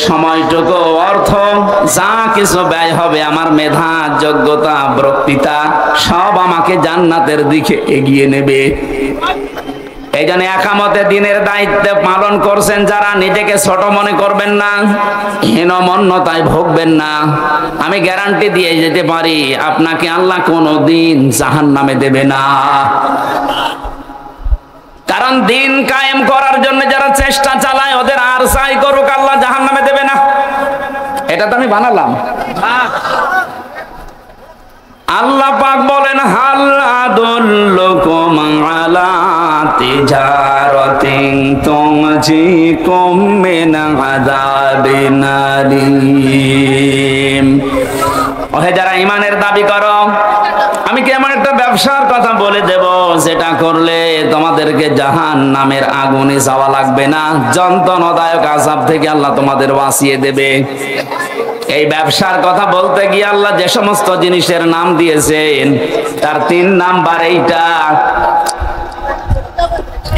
সময়টুকু অর্থ যা কিছু ব্যয় হবে, আমার মেধা, যোগ্যতা, বক্তৃতা সব আমাকে জান্নাতের দিকে এগিয়ে নেবে। এই জন্য একামতে দিনের দায়িত্ব পালন করছেন যারা, নিজেকে ছোট মনে করবেন না, হীনমন্যতায় ভুগবেন না। আমি গ্যারান্টি দিয়ে যেতে পারি, আপনাকে আল্লাহ কোনোদিন জাহান্নামে দেবে না। কারণ দিন কায়েম করার জন্য যারা চেষ্টা চালায়, ওদের আর চাই করুক, আল্লাহ জাহান্নামে দেবে না। এটা তো আমি বানালাম। আল্লাহ পাক বলেন, হাল আদুল্লুকুম আলা তিজারাতিন তুনজিকুম মিন আযাবিন আলীম। ওহে যারা ঈমানের দাবি করো, আমি কি এমন একটা ব্যবসার কথা বলে দেব যেটা করলে তোমাদেরকে জাহান্নামের আগুনে যাওয়া লাগবে না, যন্ত্রণাদায়ক আযাব থেকে আল্লাহ তোমাদের বাঁচিয়ে দেবে। এই ব্যবসার কথা বলতে গিয়ে আল্লাহ যে সমস্ত জিনিসের নাম দিয়েছেন, তার 3 নাম্বার এইটা।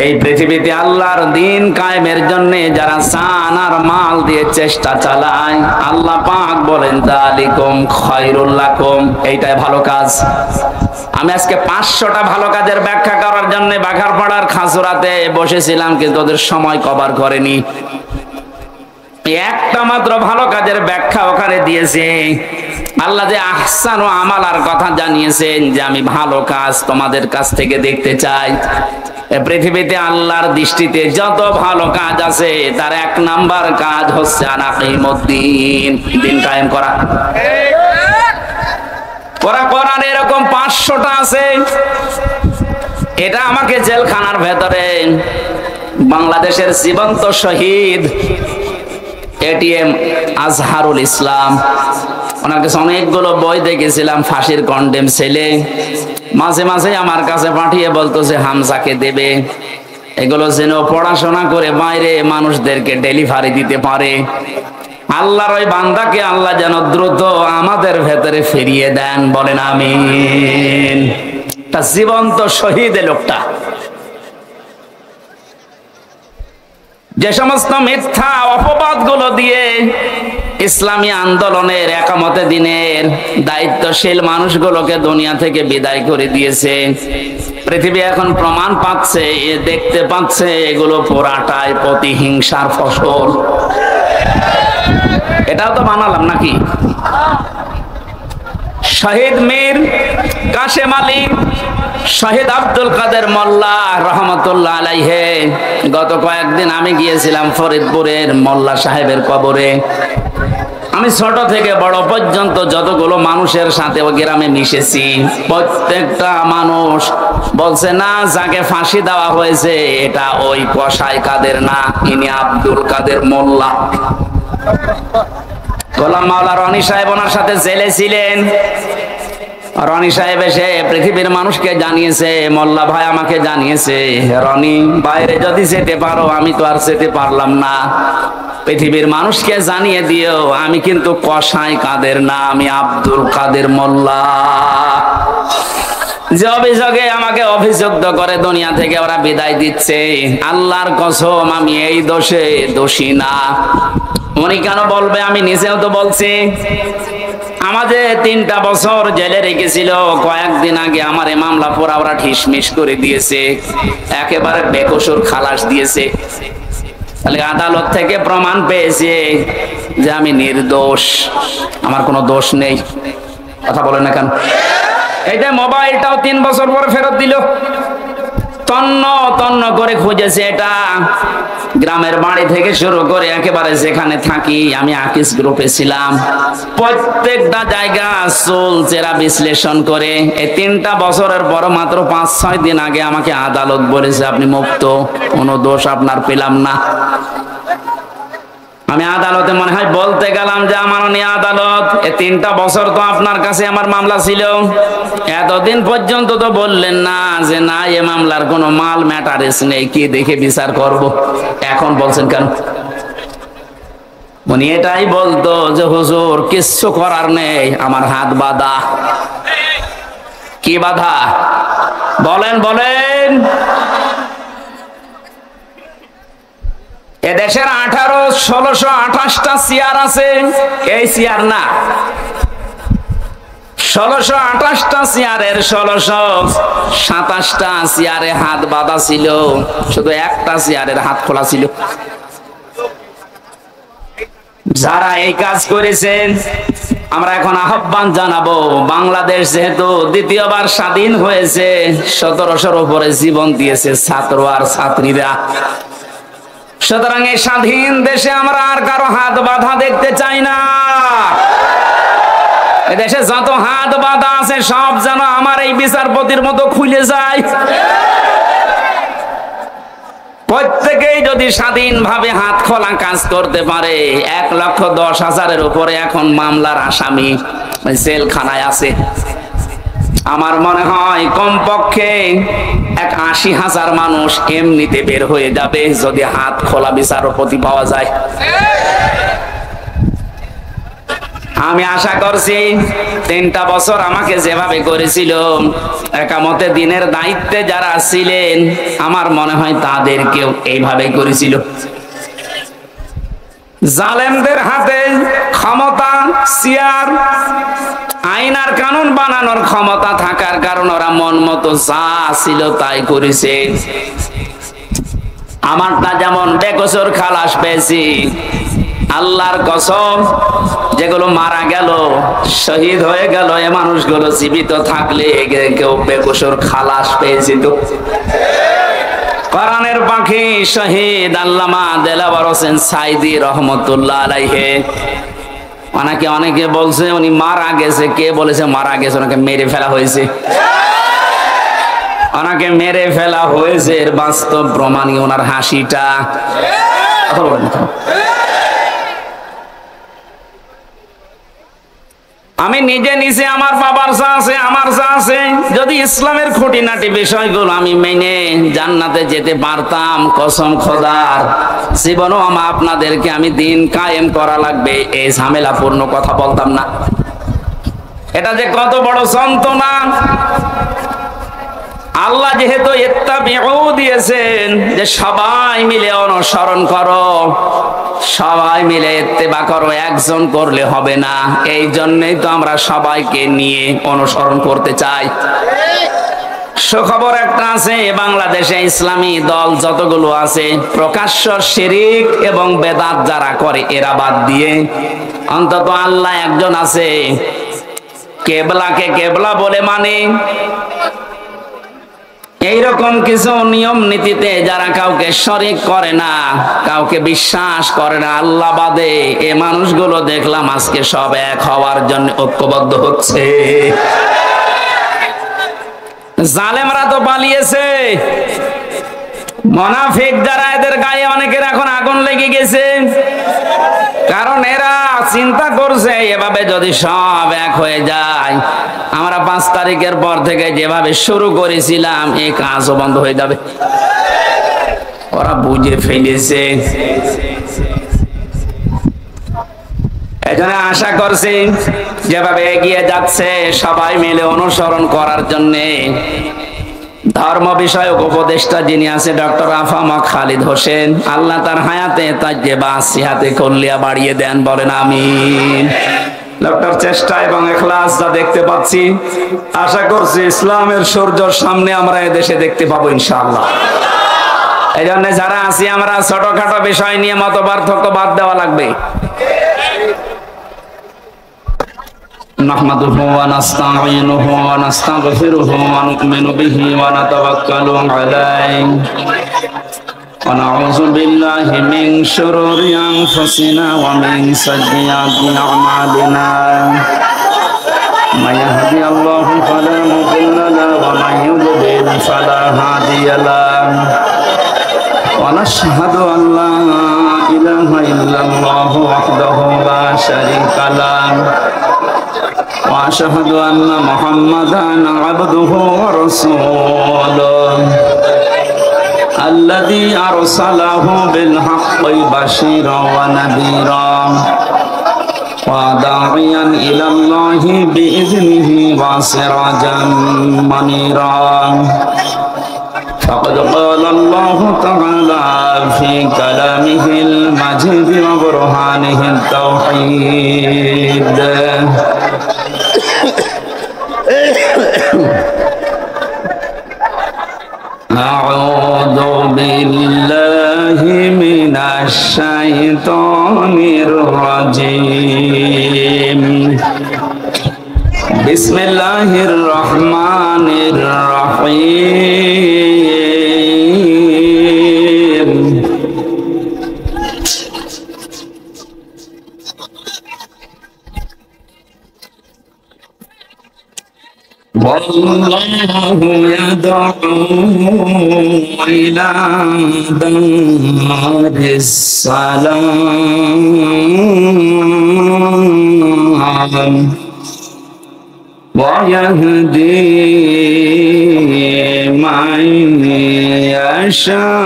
এই পৃথিবীতে আল্লাহর দিন কায়েমের জন্য যারা জান আর মাল দিয়ে চেষ্টা চালায়, আল্লাহ পাক বলেন যালিকুম খায়রুল লাকুম, এইটাই ভালো কাজ। আমি আজকে 500টা ভালো কাজের ব্যাখ্যা করার জন্য বাঘারপাড়ার খাসুরাতে বসেছিলাম, কিন্তু ওদের সময় কভার করেনি। একটা মাত্র ভালো কাজের ব্যাখ্যা ওখানে দিয়েছে। আল্লাহ যে আহসান ও আমালার কথা জানিয়েছেন, যে আমি ভালো কাজ তোমাদের কাছ থেকে দেখতে চাই। পৃথিবীতে আল্লাহর দৃষ্টিতে যত ভালো কাজ আছে, তার 1 নাম্বার কাজ হচ্ছে আনাকিমুদ্দিন, দিন কায়েম করা। কোরআন এরকম 500টা আছে। এটা আমাকে জেলখানার ভেতরে বাংলাদেশের জীবন্ত শহীদ এটিএম আজহারুল ইসলাম, ওনার কাছে অনেকগুলো বই দেখেছিলাম, ফাঁসির কন্ডেম ছেলে। মাঝে মাঝে আমার কাছে পাঠিয়ে বলতো যে হামজাকে দেবে, এগুলো যেন পড়াশোনা করে বাইরে মানুষদেরকে ডেলিভারি দিতে পারে। আল্লাহর ওই বান্দাকে আল্লাহ যেন দ্রুত আমাদের ভেতরে ফিরিয়ে দেন, বলেন আমিন। তা জীবন্ত শহীদ লোকটা। যে সমস্ত মিথ্যা অপবাদ গুলো দিয়ে ইসলামী আন্দোলনের, একামতে দিনের দায়িত্বশীল মানুষগুলোকে দুনিয়া থেকে বিদায় করে দিয়েছে, পৃথিবী এখন প্রমাণ পাচ্ছে, দেখতে পাচ্ছে, এগুলো পুরাটাই প্রতিহিংসার ফসল। এটাও তো বানালাম নাকি? শহীদ মীর কাশেম আলী, শহীদ আব্দুল কাদের মোল্লা রহমতুল্লাহ আলাইহে, গত কয়েকদিন আমি গিয়েছিলাম ফরিদপুরের মোল্লা সাহেবের কবরে। আমি ছোট থেকে বড় পর্যন্ত যতগুলো মানুষের সাথে ওই গ্রামে মিশেছি, প্রত্যেকটা মানুষ বলছে না, যাকে ফাঁসি দেওয়া হয়েছে এটা ওই কসাই কাদের না, ইনি আব্দুল কাদের মোল্লা। গোলাম মাওলা রনি সাহেব ওনার সাথে জেলে ছিলেন। রনি সাহেব এসে পৃথিবীর মানুষকে জানিয়েছে, মোল্লা ভাই আমাকে জানিয়েছে, রনি বাইরে যদি যেতে পারো, আমি তো আর যেতে পারলাম না, পৃথিবীর মানুষকে জানিয়ে দিও আমি কিন্তু কসাই কাদের না, আমি আব্দুল কাদের মোল্লা। যে অভিযোগে আমাকে অভিযুক্ত করে দুনিয়া থেকে ওরা বিদায় দিচ্ছে, আল্লাহর কসম আমি এই দোষে দোষী না। উনি কেন বলবে? আমি নিজেও তো বলছি। আমাদের 3টা বছর জেলে রেখেছিল, কয়েকদিন আগে আমার এই মামলা পুরা ওরা ঠিসমিস করে দিয়েছে, একেবারে বেকসুর খালাস দিয়েছে। তাহলে আদালত থেকে প্রমাণ পেয়েছে যে আমি নির্দোষ, আমার কোনো দোষ নেই। কথা বলেন না কেন? এইটা মোবাইলটাও 3 বছর পরে ফেরত দিল। তন্ন তন্ন করে খুঁজেছে, এটা গ্রামের বাড়ি থেকে শুরু করে একেবারে যেখানে থাকি, আমি আকিস গ্রুপে ছিলাম, প্রত্যেকটা জায়গা চুল চেরা বিশ্লেষণ করে এই 3টা বছরের পর মাত্র 5-6 দিন আগে আমাকে আদালত বলেছে আপনি মুক্ত, কোনো দোষ আপনার পেলাম না। আমি আদালতে মনে হয় বলতে গেলাম যে মাননীয় আদালত, এই 3টা বছর তো আপনার কাছে আমার মামলা ছিল, এতদিন পর্যন্ত তো বললেন না যে না এ মামলার কোনো মাল ম্যাটারেস নেই, কি দেখে বিচার করব, এখন বলছেন কেন? উনি এটাই বলতো যে হুজুর কিচ্ছু করার নেই, আমার হাত বাঁধা। কি বাধা? বলেন বলেন। এদেশের 1628টা চেয়ার আছে, এই চেয়ার না, 1628টা চেয়ারের 1627টা চেয়ারে হাত বাঁধা ছিল, শুধু একটা চেয়ারের হাত খোলা ছিল। যারা এই কাজ করেছেন আমরা এখন আহ্বান জানাবো, বাংলাদেশ যেহেতু দ্বিতীয়বার স্বাধীন হয়েছে, 1700-র উপরে জীবন দিয়েছে ছাত্র আর ছাত্রীরা, সুতরাং এই স্বাধীন দেশে আমরা আর কারো হাত বাঁধা দেখতে চাই না। এদেশে যত হাত বাঁধা আছে সব যেন আমার এই বিচারপতির মতো খুলে যায়। প্রত্যেকেই যদি স্বাধীনভাবে হাত খোলা কাজ করতে পারে, 1,10,000-এর উপরে এখন মামলার আসামি জেলখানায় আছে। আমার মনে হয় কমপক্ষে 80,000 মানুষ এমনিতে বের হয়ে যাবে যদি হাত খোলা বিচারপতি পাওয়া যায়। আমি আশা করছি 3টা বছর আমাকে যেভাবে করেছিল, একামতে দিনের দায়িত্বে যারা ছিলেন আমার মনে হয় তাদেরকেও এইভাবে করেছিল। জালেমদের হাতে ক্ষমতা, চেয়ার, আইন আর কানুন বানানোর ক্ষমতা থাকার কারণে ওরা মন মতো যা ছিল তাই করেছে। আমারটা যেমন বেকসুর খালাস পেয়েছি, আল্লাহর কসম যেগুলো মারা গেল, শহীদ হয়ে গেল, এ মানুষগুলো জীবিত থাকলে কেউ বেকসুর খালাস পেয়েছিল। কোরআনের পাখি শহীদ আল্লামা দেলাওয়ার হোসেন সাইদি রহমতুল্লাহ আলাইহি, অনেকে বলছে উনি মারা গেছে, কে বলেছে মারা গেছে? ওনাকে মেরে ফেলা হয়েছে, ওনাকে মেরে ফেলা হয়েছে। এর বাস্তব প্রমাণই ওনার হাসিটা। আমি নিজে আমার বাবার যা আছে, আমার যা আছে, যদি ইসলামের খুঁটিনাটি বিষয়গুলো আমি মেনে জান্নাতে যেতে পারতাম, কসম খোদার জীবনও আপনাদেরকে আমি দিন কায়েম করা লাগবে এই ঝামেলাপূর্ণ কথা বলতাম না। এটা যে কত বড় যন্ত্রণা। আল্লাহ যেহেতু ইত্তাবিউ দিয়েছেন যে সবাই মিলে অনুসরণ করো, সবাই মিলে ইত্তেবা করো, একজন করলে হবে না, এই জন্যই তো আমরা সবাইকে নিয়ে অনুসরণ করতে চাই। সুখবর একটা আছে, বাংলাদেশে ইসলামী দল যতগুলো আছে প্রকাশ্য শিরিক এবং বেদাত যারা করে এরা বাদ দিয়ে অন্তত আল্লাহ একজন আছে, কেবলাকে কেবলা বলে মানে, এইরকম কিছু নিয়ম নীতিতে যারা কাউকে শরীক করে না, কাউকে বিশ্বাস করে না আল্লাহ বাদে, এ মানুষগুলো দেখলাম আজকে সব এক হওয়ার জন্য ঐক্যবদ্ধ হচ্ছে। জালেমরা তো পালিয়েছে, মুনাফিক যারা এদের গায়ে অনেকের এখন আগুন লেগে গেছে, কারণ এরা চিন্তা করছে এভাবে যদি সব এক হয়ে যায়, আমরা 5 তারিখের পর থেকে যেভাবে শুরু করেছিলাম এই কাজও বন্ধ হয়ে যাবে। ওরা বুঝে ফেলেছে। এজন্য আশা করছি যেভাবে এগিয়ে যাচ্ছে সবাই মিলে অনুসরণ করার জন্যে ধর্ম বিষয়ক উপদেষ্টা যিনি আছে ডক্টর আফামা খালিদ হোসেন, আল্লাহ তার হায়াতে তাজ্জেবা সিহাতে কল্লিয়া বাড়িয়ে দেন, বলেন আমিন। ডক্টর চেষ্টা এবং ইখলাস যা দেখতে পাচ্ছি, আশা করছি ইসলামের সূর্যর সামনে আমরা এদেশে দেখতে পাবো ইনশাআল্লাহ। এই জন্য যারা আছি আমরা ছোটখাটো বিষয় নিয়ে মত পার্থক্য বাদ দেওয়া লাগবে। نحمده ونستعينه ونستغفره ونؤمن به ونتوكل عليه ونعوذ بالله من شرور أنفسنا ومن سيئات أعمالنا من يهدي الله فلا مضل له ومن يضلل فلا هادي له ونشهد أن لا إله إلا الله وحده لا شريك له وأشهد أن محمدا عبده ورسوله الذي أرسله بالحق بشيرا ونذيرا وداعيا إلى الله بإذنه وسراجا منيرا فقد قال الله تعالى في كلامه المجيد وبرهانه التوحيد أعوذ بالله من الشيطان الرجيم بسم الله الرحمن الرحيم والله يدعو إلى دار السلام ويهدي من يشاء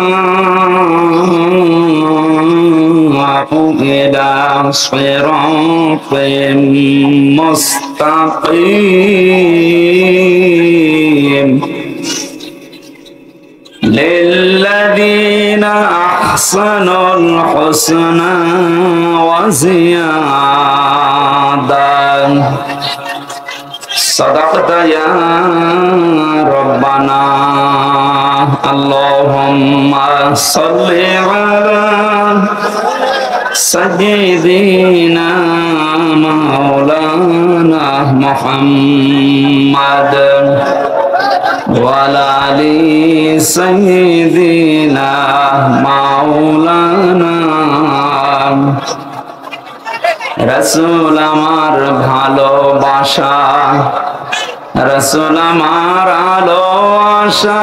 إلى صراط مستقيم للذين أحسنوا الحسنى وزيادة صدقت يا ربنا اللهم صل على سيدنا مولانا محمد وعلى آل سيدنا مولانا রসুল আমার ভালোবাসা রসুল আমার আলো আশা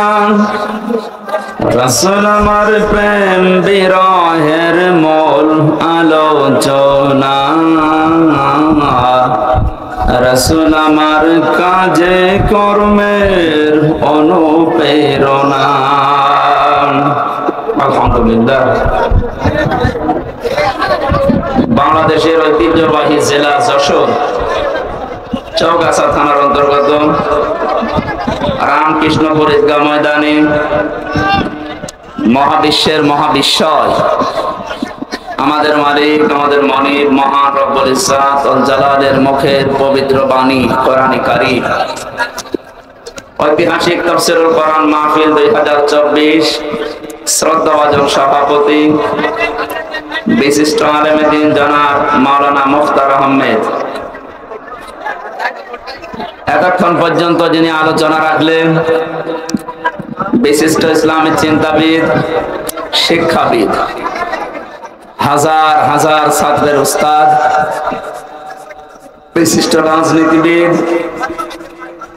রসুল আমার প্রেম বিরহের মূল আলোচনা রসুল আমার কাজে কর্মের অনুপ্রেরণা আলহামদুলিল্লাহ। বাংলাদেশের ঐতিহ্যবাহী জেলা যশোর চৌগাছা থানার অন্তর্গত রামকৃষ্ণপুর ঈদগাহ ময়দানে মহাবিশ্বের মহাবিশ্বয় আমাদের মালিক আমাদের মনিব মহান রব্বুল ইজ্জাত ওয়াল জালালের মুখের পবিত্র বাণী কোরআনে কারীম ঐতিহাসিক তাফসীরুল কোরআন মাহফিল 2024 শ্রদ্ধাভাজন সভাপতি বিশিষ্ট আলেমে দ্বীন জনাব মাওলানা মুখতার আহমেদ এতক্ষণ পর্যন্ত যিনি আলোচনা রাখলেন বিশিষ্ট ইসলামী চিন্তাবিদ শিক্ষাবিদ হাজার হাজার ছাত্রের উস্তাদ বিশিষ্ট রাজনীতিবিদ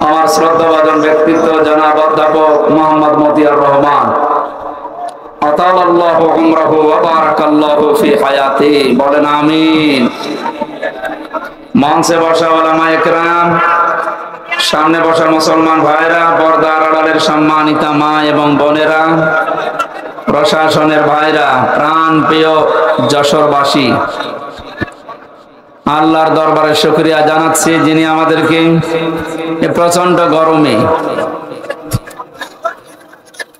আমার শ্রদ্ধাভাজন ব্যক্তিত্ব জনাব অধ্যাপক মোহাম্মদ মতিয়ার রহমান আতালাল্লাহু উমরাহু ওয়া বারাকাল্লাহু ফি হায়াতি বলেন আমিন। মঞ্চে বসা উলামায়ে কেরাম, সামনে বসা মুসলমান ভাইরা, পর্দার আড়ালের সম্মানিতা মা এবং বোনেরা, প্রশাসনের ভাইরা, প্রাণ প্রিয় যশোরবাসী, আল্লাহর দরবারে শুকরিয়া জানাচ্ছি যিনি আমাদেরকে এই প্রচন্ড গরমে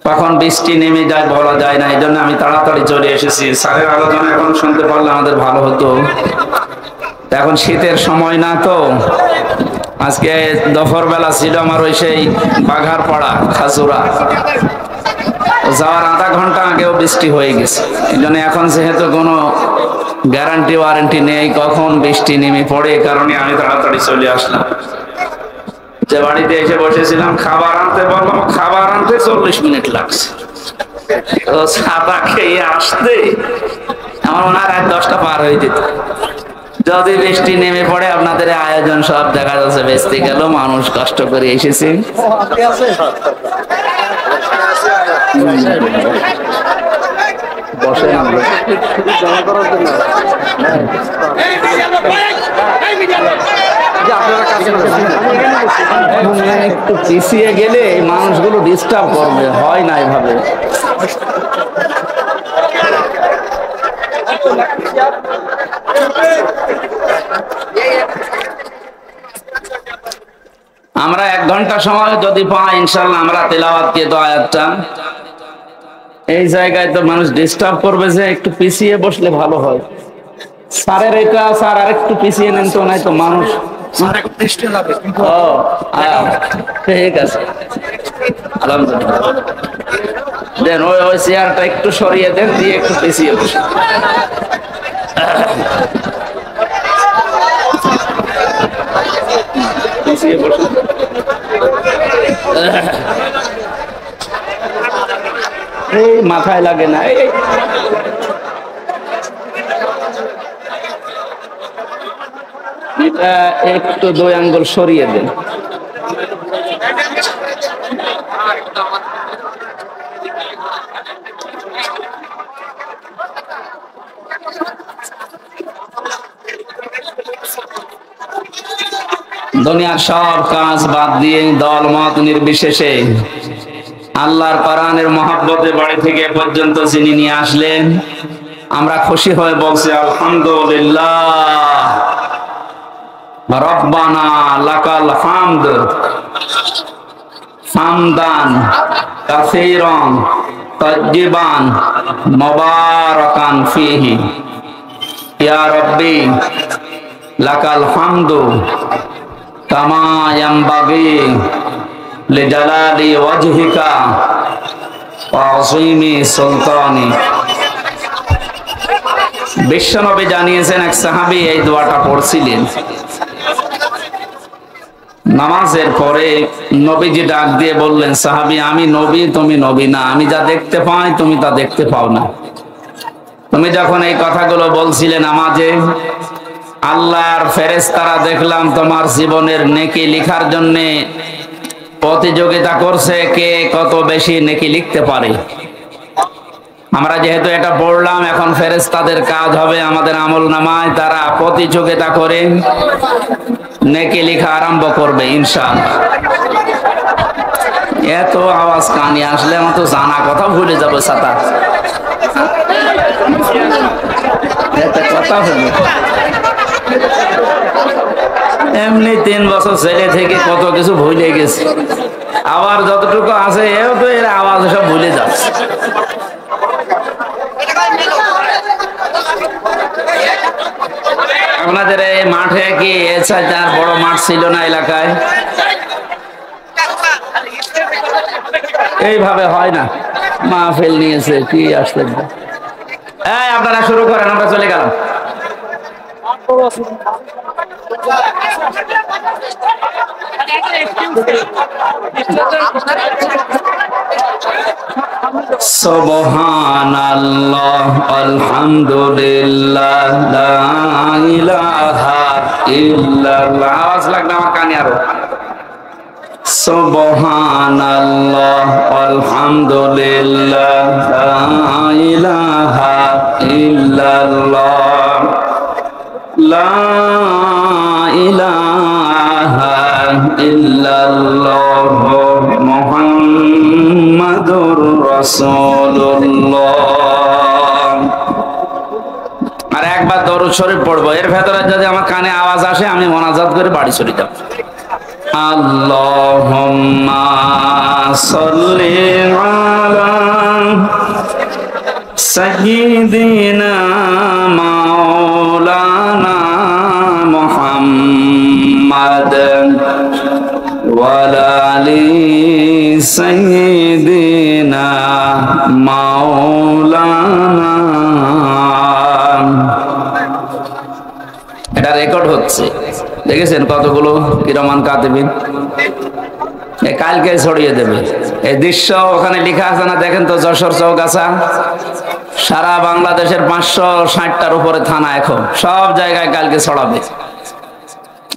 কখন বৃষ্টি নেমে যায় বলা যায় না, এই জন্য আমি তাড়াতাড়ি চলে এসেছি। স্যারের আলোচনা এখন শুনতে পারলে আমাদের ভালো হতো। এখন শীতের সময় না তো, আজকে দুপুর বেলা ছিল আমার ওই সেই বাঘারপাড়া খাজুরা, যাওয়ার আধা ঘন্টা আগেও বৃষ্টি হয়ে গেছে। এই জন্য এখন যেহেতু কোনো গ্যারান্টি ওয়ারেন্টি নেই কখন বৃষ্টি নেমে পড়ে, এই কারণে আমি তাড়াতাড়ি চলে আসলাম। যে বাড়িতে এসে বসেছিলাম খাবার আনতে বললাম, খাবার আনতে 40 মিনিট লাগছে, তো ছাতা খেয়ে আসতে আমার মনে হয় রাত 10টা পার হয়ে যেত। যদি বৃষ্টি নেমে পড়ে আপনাদের আয়োজন সব দেখা যাচ্ছে বেঁচতে গেল, মানুষ কষ্ট করে এসেছে। একটু পিছিয়ে গেলে মানুষগুলো ডিস্টার্ব করবে, হয় না এভাবে। আমরা 1 ঘন্টা সময় যদি পাই ইনশাআল্লাহ আমরা তেলাওয়াত কে তো আয়াতটা এই জায়গায় তো মানুষ ডিস্টার্ব করবে, যে একটু পিছিয়ে বসলে ভালো হয়। স্যারের এটা স্যার আর একটু পিছিয়ে নেন তো, নাই তো মানুষ। ও ঠিক আছে, আলহামদুলিল্লাহ। দেন ওই চেয়ারটা একটু সরিয়ে দেন, দিয়ে একটু পিছিয়ে বসে। পিছিয়ে বসে। এই মাথায় লাগে না। এটা একটু 2 আঙ্গুল সরিয়ে দেন। দুনিয়ার সব কাজ বাদ দিয়ে, দল মত নির্বিশেষে আল্লাহর কোরআনের মহব্বতে বাড়ি থেকে পর্যন্ত যিনি নিয়ে আসলেন, আমরা খুশি হয়ে বলছি আলহামদুলিল্লাহ। রব্বানা লাকাল হামদ হামদান কাসীরান তাইয়িবান মুবারাকান ফীহি। ইয়া রাব্বি লাকাল হামদু কামা ইয়ানবাগি লিজালালি ওয়াজহিকা ওয়া আযীমি সুলতানি। বিশ্বনবী জানিয়েছেন, এক সাহাবী এই দোয়াটা পড়ছিলেন নামাজের পরে। নবীজি ডাক দিয়ে বললেন, সাহাবী আমি নবী, তুমি নবী না। আমি যা দেখতে পাই তুমি তা দেখতে পাও না। তুমি যখন এই কথাগুলো বলছিলে নামাজে, আল্লাহর ফেরেশতারা দেখলাম তোমার জীবনের নেকি লিখার জন্য প্রতিযোগিতা করছে, কে কত বেশি নেকি লিখতে পারে। আমরা যেহেতু এটা পড়লাম, এখন ফেরেশতাদের কাজ হবে আমাদের আমলনামায়, তারা প্রতিযোগিতা করে নেকি লেখা আরম্ভ করবে ইনশাআল্লাহ। এত আওয়াজ কানে আসলে আমার তো জানা কথা ভুলে যাবো। সাতা কথা হলো এমনি 3 বছর ছেলে থেকে কত কিছু ভুলে গেছে, আবার যতটুকু আছে এও তো এর আওয়াজ সব ভুলে যাচ্ছে। আপনাদের এই মাঠে কি এর চাইতে আর বড় মাঠ ছিল না এলাকায়? এইভাবে হয় না, মাহফিল নিয়েছে কি আসলে। এই আপনারা শুরু করেন, আমরা চলে গেলাম। সুবহানাল্লাহ আলহামদুলিল্লাহ লা ইলাহা ইল্লাল্লাহ। আওয়াজ লাগবে আমার কানে আরো। সুবহানাল্লাহ আলহামদুলিল্লাহ লা ইলাহা ইল্লাল্লাহ লা ইলাহা ইল্লাল্লাহ মুহাম্মাদুর রাসূলুল্লাহ। আর একবার দরুদ শরীফ পড়বো, এর ভেতরে যদি আমার কানে আওয়াজ আসে আমি মোনাজাত করে বাড়ি চলে যাব। আল্লাহুম্মা সাল্লি আলা সাইয়্যিদিনা মাওলানা মুহাম্মাদ ওয়া আলি সাইয়্যিদিনা মাওলানা। এটা রেকর্ড হচ্ছে, দেখেছেন কতগুলো কিরমান কাতিবিন, কালকে ছড়িয়ে দেবে এই দৃশ্য। ওখানে লেখা আছে না, দেখেন তো, যশোর চৌগাছা, সারা বাংলাদেশের 560টার উপরে থানা, এখন সব জায়গায় কালকে ছড়াবে।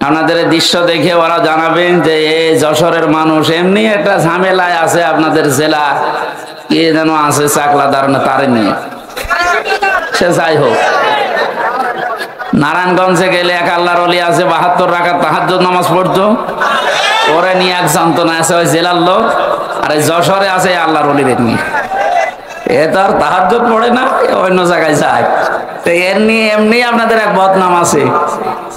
আপনাদের এই দৃশ্য দেখে ওরা জানাবেন যে এই যশোরের মানুষ এমনি একটা ঝামেলায় আছে। আপনাদের জেলা কে যেন আছে চাকলাদার না, তারে নিয়ে, সে যাই হোক। নারায়ণগঞ্জে গেলে এক আল্লাহর ওলি আছে, 72 রাকাত তাহাজ্জুদ নামাজ পড়তো, ওরে নিয়ে এক যন্ত্রণা আছে ওই জেলার লোক। আর এই যশোরে আছে আল্লাহর ওলির নিয়ে, এ তো আর তাহাজ্জুদ পড়ে না, অন্য জায়গায় যায়। তো এর নিয়ে এমনি আপনাদের এক বদনাম আছে।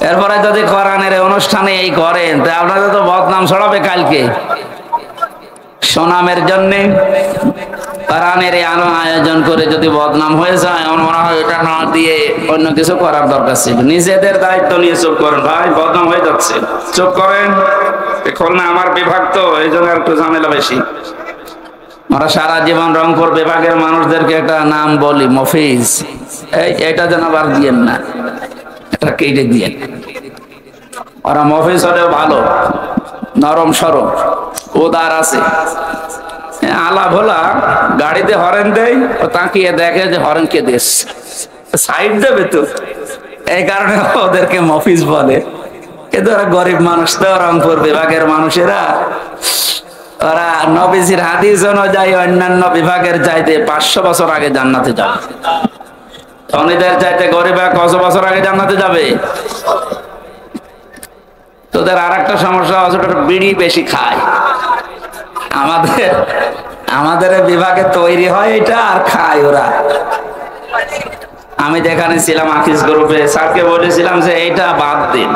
এরপরে যদি কোরআনের অনুষ্ঠানে এই করেন, তো আপনাদের তো বদনাম ছড়াবে কালকে সুনামের জন্যে। কোরআনের আয়োজন করে যদি বদনাম হয়ে যায়, আমার মনে হয় এটা না দিয়ে অন্য কিছু করার দরকার ছিল। নিজেদের দায়িত্ব নিয়ে চুপ করেন ভাই, বদনাম হয়ে যাচ্ছে, চুপ করেন। খুলনা আমার বিভাগ তো, এই জন্য একটু ঝামেলা বেশি। আমরা সারা জীবন রংপুর বিভাগের মানুষদেরকে একটা নাম বলি, মফিজ। এটা যেন আবার দিয়েন না, এটা কেটে দিয়ে। ওরা মফিজ হলেও ভালো, নরম সরম, উদার আছে। আলা ভোলা গাড়িতে হরেন দেয়, ও তাকিয়ে দেখে যে হরেন কে দেশ, সাইড দেবে তো, এই কারণে ওদেরকে মফিজ বলে। কিন্তু ওরা গরিব মানুষ তো, রংপুর বিভাগের মানুষেরা, ওরা নবীজির হাদিস অনুযায়ী অন্যান্য বিভাগের চাইতে 500 বছর আগে জান্নাতে যাবে। ধনীদের চাইতে গরিবরা কত বছর আগে জান্নাতে যাবে? তোদের আর একটা সমস্যা আছে, বিড়ি বেশি খায়। আমাদের বিভাগে তৈরি হয় এটা, আর খায় ওরা। আমি যেখানে ছিলাম আকিস গ্রুপে, স্যারকে বলেছিলাম যে এইটা বাদ দিন,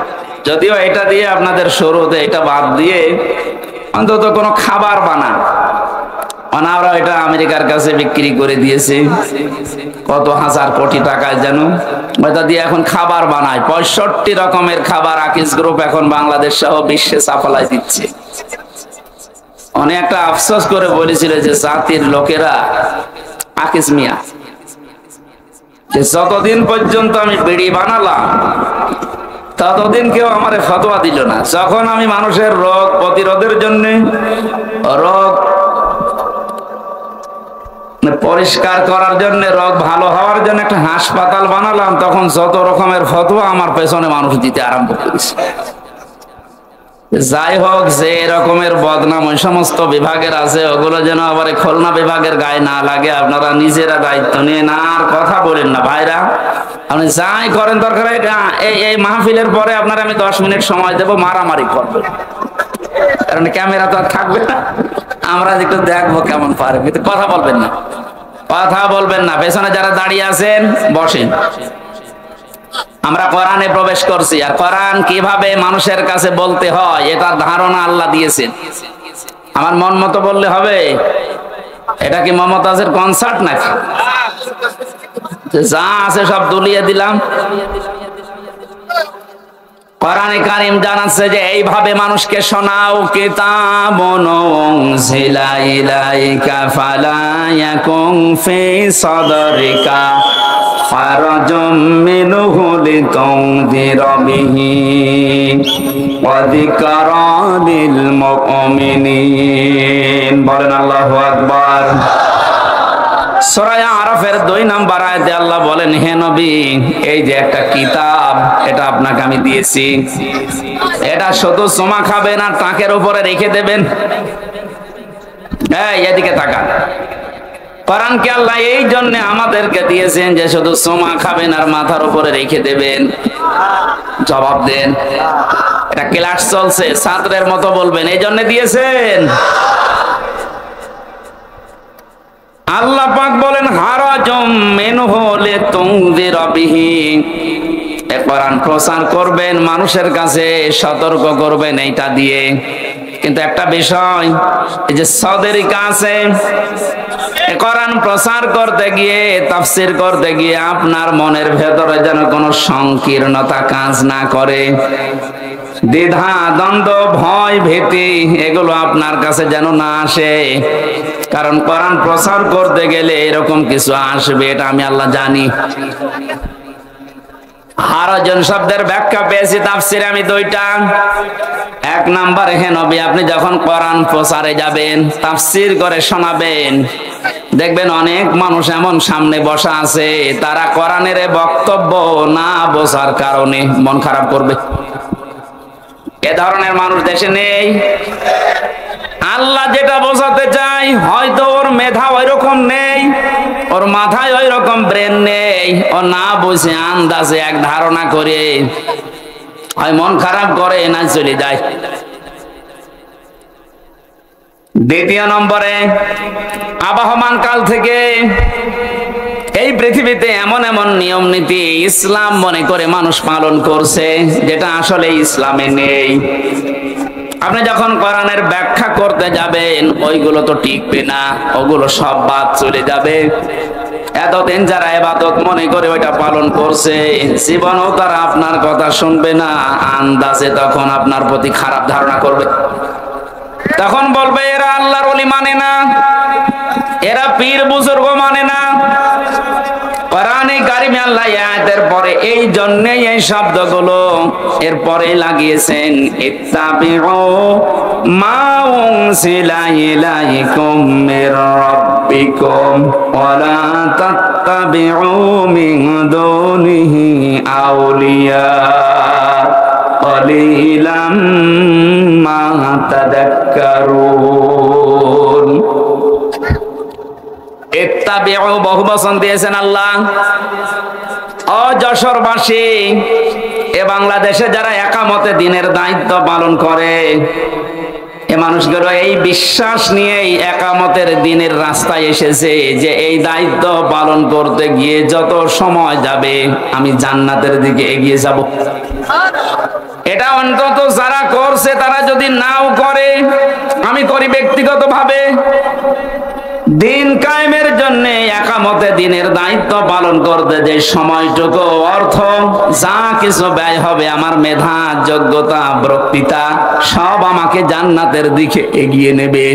যদিও এটা দিয়ে আপনাদের শুরুতে এটা বাদ দিয়ে অন্তত কোনো খাবার বানান। ওরা এটা আমেরিকার কাছে বিক্রি করে দিয়েছে কত হাজার কোটি টাকায় যেন, ওটা দিয়ে এখন খাবার বানায়। 65 রকমের খাবার আকিস গ্রুপ এখন বাংলাদেশ সহ বিশ্বে সাপ্লাই দিচ্ছে। অনেক একটা আফসোস করে বলেছিল যে জাতির লোকেরা, আকিস মিয়া, যে যতদিন পর্যন্ত আমি বিড়ি বানালাম ততদিন কেউ আমার ফতোয়া দিল না। যখন আমি মানুষের রোগ প্রতিরোধের জন্য, রোগ পরিষ্কার করার জন্য, রোগ ভালো হওয়ার জন্য একটা হাসপাতাল বানালাম, তখন যত রকমের ফতোয়া আমার পেছনে মানুষ দিতে আরম্ভ করেছে। যাই হোক, যে রকমের বদনাম ওই সমস্ত বিভাগের আছে, ওগুলো যেন আবার খুলনা বিভাগের গায়ে না লাগে। আপনারা নিজেরা দায়িত্ব নিয়ে না, আর কথা বলেন না ভাইরা। আপনি যাই করেন, দরকার এই মাহফিলের পরে আপনার আমি 10 মিনিট সময় দেবো, মারামারি করবেন, কারণ ক্যামেরা তো আর থাকবে না। আমরা একটু দেখবো কেমন পারে, কিন্তু কথা বলবেন না, কথা বলবেন না। পেছনে যারা দাঁড়িয়ে আছেন বসেন। আমরা কোরআনে প্রবেশ করছি, আর কোরআন কিভাবে মানুষের কাছে বলতে হয় এটার ধারণা আল্লাহ দিয়েছেন। আমার মন মতো বললে হবে? এটা কি মমতাজের কনসার্ট নাকি? যা আছে সব দুলিয়ে দিলাম। কোরআনে কারীম জানাচ্ছে যে এইভাবে মানুষকে শোনাও, কিতাবুন উনজিলা ইলাইকা ফালা ইয়াকুন ফি সাদরিকা হারাজুম মিনহু লিতুনযিরা বিহি ওয়া যিকরা লিল মুমিনিন। বলেন আল্লাহু আকবার। সূরা আরাফের 2 নম্বর আয়াতে আল্লাহ বলেন, হে নবী, এই যে একটা কিতাব, এটা আপনাকে আমি দিয়েছি, এটা শুধু চুমা খাবেন আর টাকের উপরে রেখে দেবেন। এদিকে তাকান। কোরআনকে আল্লাহ এই জন্য আমাদেরকে দিয়েছেন যে শুধু চুমা খাবেন আর মাথার উপরে রেখে দেবেন। জবাব দেন। এটা ক্লাস চলছে, ছাত্রের মতো বলবেন, এই জন্য দিয়েছেন। আল্লাহ পাক বলেন, হারাজুম মিনহু লিতুনযিরা বিহি, কোরআন প্রচার করবেন, মানুষের কাছে সতর্ক করবেন এইটা দিয়ে। কিন্তু একটা বিষয়, এই যে সাদরিকা আছে, কোরআন প্রচার করতে গিয়ে, তাফসীর করতে গিয়ে আপনার মনের ভেতরে যেন কোনো সংকীর্ণতা কাজ না করে, দ্বিধা দ্বন্দ্ব ভয় ভীতি এগুলো আপনার কাছে যেন না আসে। কারণ কোরআন প্রচার করতে গেলে এরকম কিছু আসবে, এটা আমি আল্লাহ জানি। হারাজন শব্দের ব্যাখ্যা পেয়েছি তাফসীরে আমি 2টা। 1 নম্বরে, হে নবী, আপনি যখন কোরআন প্রচারে যাবেন, তাফসীর করে শোনাবেন, দেখবেন অনেক মানুষ এমন সামনে বসা আছে, তারা কোরআনের বক্তব্য না বোঝার কারণে মন খারাপ করবে। এ ধরনের মানুষ দেশে নেই। আল্লাহ যেটা বোঝাতে চাই, হয়তো ওর মেধা ওইরকম নেই, ওর মাথায় ওই রকম ব্রেন নেই, ও না বুঝে আন্দাজে এক ধারণা করে হয় মন খারাপ করে, না চলে যায়। 2 নম্বরে, আবহমান কাল থেকে এই পৃথিবীতে এমন এমন নিয়ম নীতি ইসলাম মনে করে মানুষ পালন করছে, যেটা আসলে ইসলামে নেই। আপনি যখন কোরআনের ব্যাখ্যা করতে যাবেন ওইগুলো তো টিকবে না, ওগুলো সব বাদ চলে যাবে। এতদিন যারা ইবাদত মনে করে ওইটা পালন করছে, জীবনও তারা আপনার কথা শুনবে না, আন্দাজে তখন আপনার প্রতি খারাপ ধারণা করবে। তখন বলবে এরা আল্লাহর ওলি মানে না, এরা পীর বুজুর্গ মানে না। কোরআনে কারিমে আল্লাহ আয়াতের পরে এই জন্যই এই শব্দগুলো এরপরে লাগিয়েছেন, ইত্তাবিউ মা উনসিলা ইলাইকুম মির রাব্বিকুম ওয়া লা তাত্তাবিউ মিন দুনিহি আউলিয়া ক্বালিলাম মা তাযাক্কারুন। ইত্তাবিউ বহু বচন দিয়েছেন আল্লাহ। ও যশোরবাসী, এ বাংলাদেশে যারা একামতে দিনের দায়িত্ব পালন করে, এ মানুষগুলো এই বিশ্বাস নিয়েই একামতের দিনের রাস্তায় এসেছে যে এই দায়িত্ব পালন করতে গিয়ে যত সময় যাবে আমি জান্নাতের দিকে এগিয়ে যাব। এটা অন্তত যারা করছে তারা যদি নাও করে, আমি করি ব্যক্তিগতভাবে, দিন কায়েমের জন্য একামতে দিনের দায়িত্ব পালন করতে যে সময়টুকু অর্থ যা কিছু ব্যয় হবে, আমার মেধা যোগ্যতা বক্তৃতা সব আমাকে জান্নাতের দিকে এগিয়ে নেবে।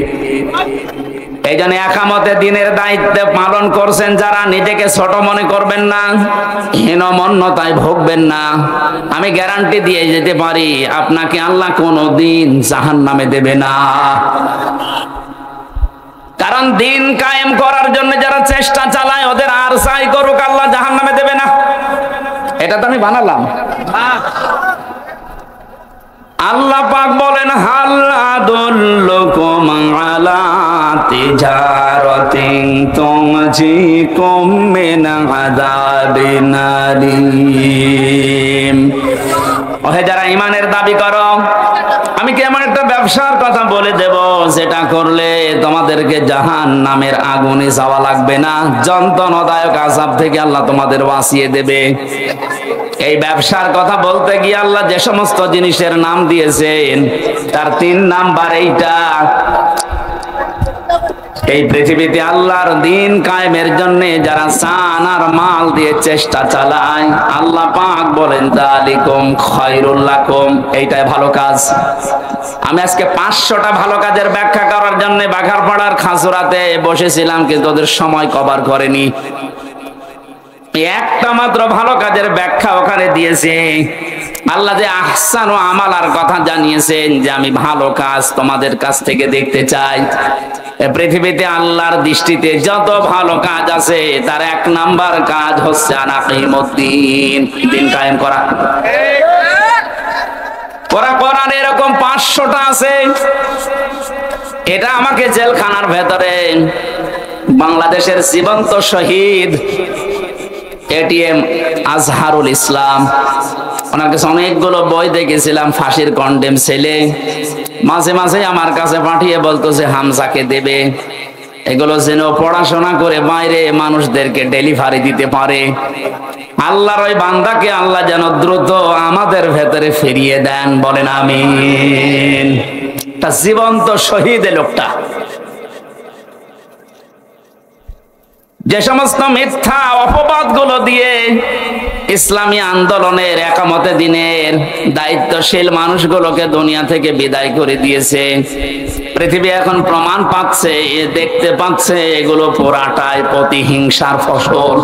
এই জন্য একামতে দিনের দায়িত্ব পালন করছেন যারা, নিজেকে ছোট মনে করবেন না, হীনমন্যতায় ভুগবেন না। আমি গ্যারান্টি দিয়ে যেতে পারি আপনাকে আল্লাহ কোনোদিন জাহান্নামে দেবে না। কারণ দিন কায়েম করার জন্য যারা চেষ্টা চালায় ওদের আর চাই করুক আল্লাহ জাহান্নামে দেবে না। এটা তো আমি বানালাম। আল্লাহ পাক বলেন, হাল আদুল্লুকুম আলা তিজারাতিন তুনজিকুম মিন আযাবিন আলীম। ওহে যারা ঈমানের দাবি করো, আমি কি এমন একটা ব্যবসার কথা বলে দেব যেটা করলে তোমাদেরকে জাহান্নামের আগুনে যাওয়া লাগবে না, যন্ত্রণাদায়ক আযাব থেকে আল্লাহ তোমাদের বাঁচিয়ে দেবে। এই ব্যবসার কথা বলতে গিয়ে আল্লাহ যে সমস্ত জিনিসের নাম দিয়েছেন তার 3 নাম্বার এইটা। এই পৃথিবীতে আল্লাহর দিন কায়েমের জন্য যারা চান আর মাল দিয়ে চেষ্টা চালায়, আল্লাহ পাক বলেন যালিকুম খায়রুল লাকুম, এইটাই ভালো কাজ। আমি আজকে 500টা ভালো কাজের ব্যাখ্যা করার জন্য বাঘারপাড়ার খাসুরাতে বসেছিলাম, কিন্তু ওদের সময় কভার করেনি। একটা মাত্র ভালো কাজের ব্যাখ্যা ওখানে দিয়েছে। আল্লাহ যে আহসান ও আমালার কথা জানিয়েছেন যে আমি ভালো কাজ তোমাদের কাছ থেকে দেখতে চাই। পৃথিবীতে আল্লাহর দৃষ্টিতে যত ভালো কাজ আছে তার 1 নাম্বার কাজ হচ্ছে আনাকিমুদ্দিন, দিন কায়েম করা। কোরআন এরকম 500টা আছে। এটা আমাকে জেলখানার ভেতরে বাংলাদেশের জীবন্ত শহীদ এটিএম আজহারুল ইসলাম, ওনার কাছে অনেকগুলো বই দেখেছিলাম, ফাঁসির কন্ডেম ছেলে, মাঝে মাঝে আমার কাছে পাঠিয়ে বলতো যে হামজাকে দেবে, এগুলো যেন পড়াশোনা করে বাইরে মানুষদেরকে ডেলিভারি দিতে পারে। আল্লাহর ওই বান্দাকে আল্লাহ যেন দ্রুত আমাদের ভেতরে ফিরিয়ে দেন, বলেন আমিন। তা জীবন্ত শহীদ লোকটা। যে সমস্ত মিথ্যা অপবাদ গুলো দিয়ে ইসলামী আন্দোলনের একামতে দিনের দায়িত্বশীল মানুষগুলোকে দুনিয়া থেকে বিদায় করে দিয়েছে, পৃথিবী এখন প্রমাণ পাচ্ছে, দেখতে পাচ্ছে এগুলো পুরাটাই প্রতিহিংসার ফসল।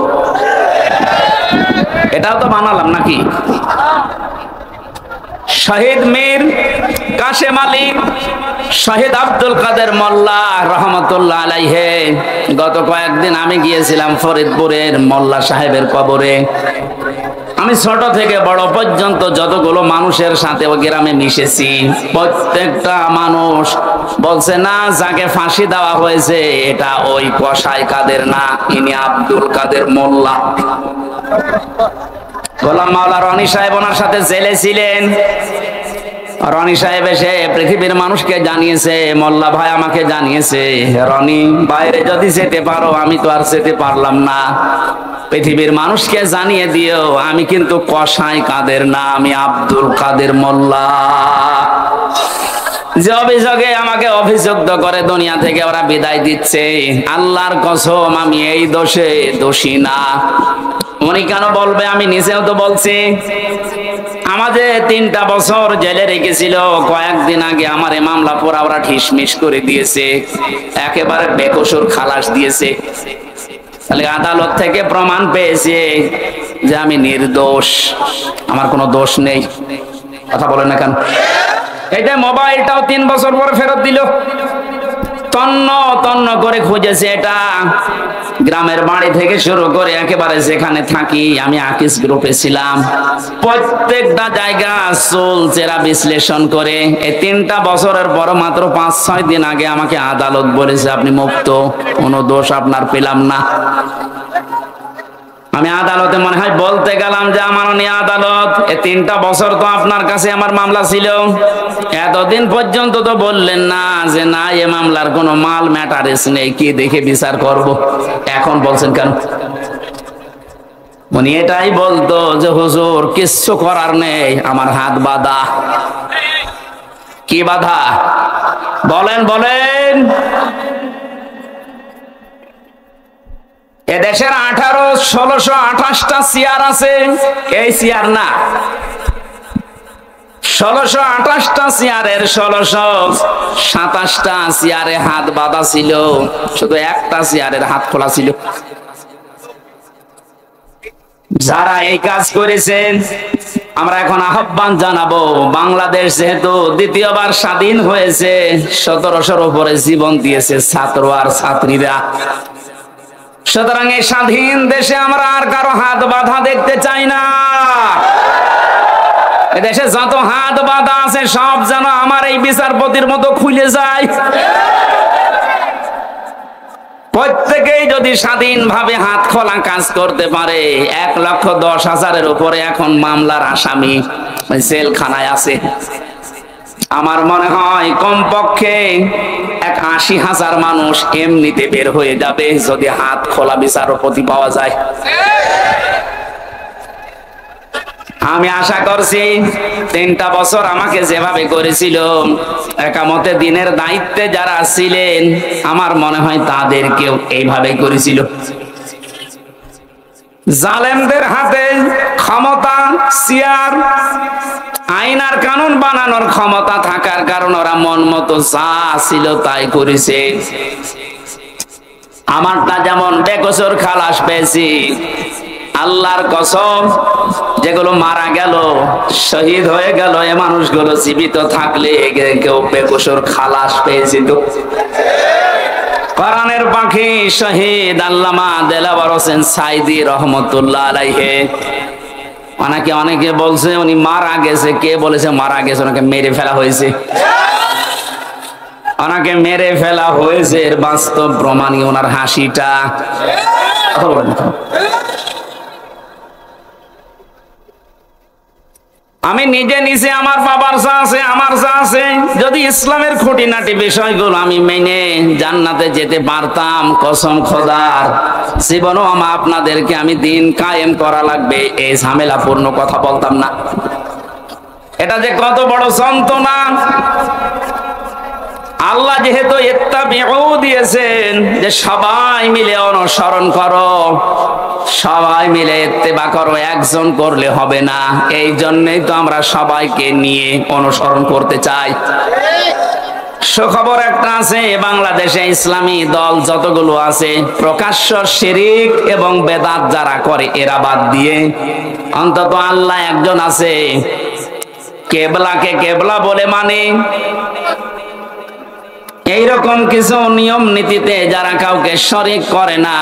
এটাও তো বানালাম নাকি? শহীদ মীর কাশেম আলী, শহীদ আব্দুল কাদের মোল্লা রহমতুল্লাহ আলাইহে, গত কয়েকদিন আমি গিয়েছিলাম ফরিদপুরের মোল্লা সাহেবের কবরে। আমি ছোট থেকে বড় পর্যন্ত যতগুলো মানুষের সাথে ওই গ্রামে মিশেছি, প্রত্যেকটা মানুষ বলছে না, যাকে ফাঁসি দেওয়া হয়েছে এটা ওই কসাই কাদের না, ইনি আব্দুল কাদের মোল্লা। গোলাম মাওলা রনি সাহেব ওনার সাথে জেলে ছিলেন। রনি সাহেব এসে পৃথিবীর মানুষকে জানিয়েছে, মোল্লা ভাই আমাকে জানিয়েছে, রনি বাইরে যদি যেতে পারো, আমি তো আর যেতে পারলাম না, পৃথিবীর মানুষকে জানিয়ে দিও আমি কিন্তু কসাই কাদের না, আমি আব্দুল কাদের মোল্লা। যে অভিযোগে আমাকে অভিযুক্ত করে দুনিয়া থেকে ওরা বিদায় দিচ্ছে, আল্লাহর কসম আমি এই দোষে দোষী না। উনি কেন বলবে? আমি নিজেও তো বলছি। আমাদের 3টা বছর জেলে রেখেছিল, কয়েকদিন আগে আমার এই মামলা পুরা ওরা ঠিসমিস করে দিয়েছে, একেবারে বেকসুর খালাস দিয়েছে। তাহলে আদালত থেকে প্রমাণ পেয়েছে যে আমি নির্দোষ, আমার কোনো দোষ নেই। কথা বলেন না কেন? এইটা মোবাইলটাও 3 বছর পরে ফেরত দিল। তন্ন তন্ন করে খুঁজেছে, এটা গ্রামের বাড়ি থেকে শুরু করে একেবারে যেখানে থাকি, আমি আকিস গ্রুপে ছিলাম, প্রত্যেকটা জায়গা চুল চেরা বিশ্লেষণ করে এই 3টা বছরের পর মাত্র 5-6 দিন আগে আমাকে আদালত বলেছে আপনি মুক্ত, কোনো দোষ আপনার পেলাম না। আমি আদালতে মনে হয় বলতে গেলাম যে মাননীয় আদালত, এই 3টা বছর তো আপনার কাছে আমার মামলা ছিল, এতদিন পর্যন্ত তো বললেন না যে না এ মামলার কোনো মাল ম্যাটারেস নেই, কি দেখে বিচার করব, এখন বলছেন কেন? উনি এটাই বলতো যে হুজুর কিচ্ছু করার নেই, আমার হাত বাঁধা। কি বাধা? বলেন বলেন। এদেশের 1628টা চেয়ার আছে, এই চেয়ার না, 1628টা চেয়ারের 1627টা চেয়ারে হাত বাঁধা ছিল, শুধু একটা চেয়ারের হাত খোলা ছিল। যারা এই কাজ করেছেন আমরা এখন আহ্বান জানাবো, বাংলাদেশ যেহেতু দ্বিতীয়বার স্বাধীন হয়েছে, 1700-র উপরে জীবন দিয়েছে ছাত্র আর ছাত্রীরা, সুতরাং এই স্বাধীন দেশে আমরা আর কারো হাত বাঁধা দেখতে চাই না। এদেশে যত হাত বাঁধা আছে সব যেন আমার এই বিচারপতির মতো খুলে যায়। প্রত্যেকেই যদি স্বাধীনভাবে হাত খোলা কাজ করতে পারে, 1,10,000-এর উপরে এখন মামলার আসামি জেলখানায় আছে। আমার মনে হয় কমপক্ষে 80,000 মানুষ এমনিতে বের হয়ে যাবে যদি হাত খোলা বিচারপতি পাওয়া যায়। আমি আশা করছি 3টা বছর আমাকে যেভাবে করেছিল, একামতে দিনের দায়িত্বে যারা ছিলেন আমার মনে হয় তাদেরকেও এইভাবে করেছিল। জালেমদের হাতে ক্ষমতা, চেয়ার, আইন আর কানুন বানানোর ক্ষমতা থাকার কারণে ওরা মন মতো যা ছিল তাই করেছে। আমারটা যেমন বেকসুর খালাস পেয়েছি, আল্লাহর কসম যেগুলো মারা গেল, শহীদ হয়ে গেল, এ মানুষগুলো জীবিত থাকলে কেউ বেকসুর খালাস পেয়েছিল। কোরআনের পাখি শহীদ আল্লামা দেলাওয়ার হোসেন সাইদি রহমতুল্লাহ আলাইহি, অনেকে বলছে উনি মারা গেছে, কে বলেছে মারা গেছে? ওনাকে মেরে ফেলা হয়েছে, ওনাকে মেরে ফেলা হয়েছে, এর বাস্তব প্রমাণই ওনার হাসিটা। আমি নিজে আমার বাবার যা আছে, আমার যা আছে, যদি ইসলামের খুঁটিনাটি বিষয়গুলো আমি মেনে জান্নাতে যেতে পারতাম, কসম খোদার জীবনও আপনাদেরকে আমি দিন কায়েম করা লাগবে এই ঝামেলাপূর্ণ কথা বলতাম না। এটা যে কত বড় যন্ত্রণা! আল্লাহ যেহেতু ইত্তাবিউ দিয়েছেন যে সবাই মিলে অনুসরণ করো, সবাই মিলে ইত্তেবা করো, একজন করলে হবে না, এই জন্যই তো আমরা সবাইকে নিয়ে অনুসরণ করতে চাই। সুখবর একটা আছে, বাংলাদেশে ইসলামী দল যতগুলো আছে প্রকাশ্য শিরিক এবং বেদাত যারা করে এরা বাদ দিয়ে অন্তত আল্লাহ একজন আছে, কেবলাকে কেবলা বলে মানে, এইরকম কিছু নিয়ম নীতিতে যারা কাউকে শরীক করে না,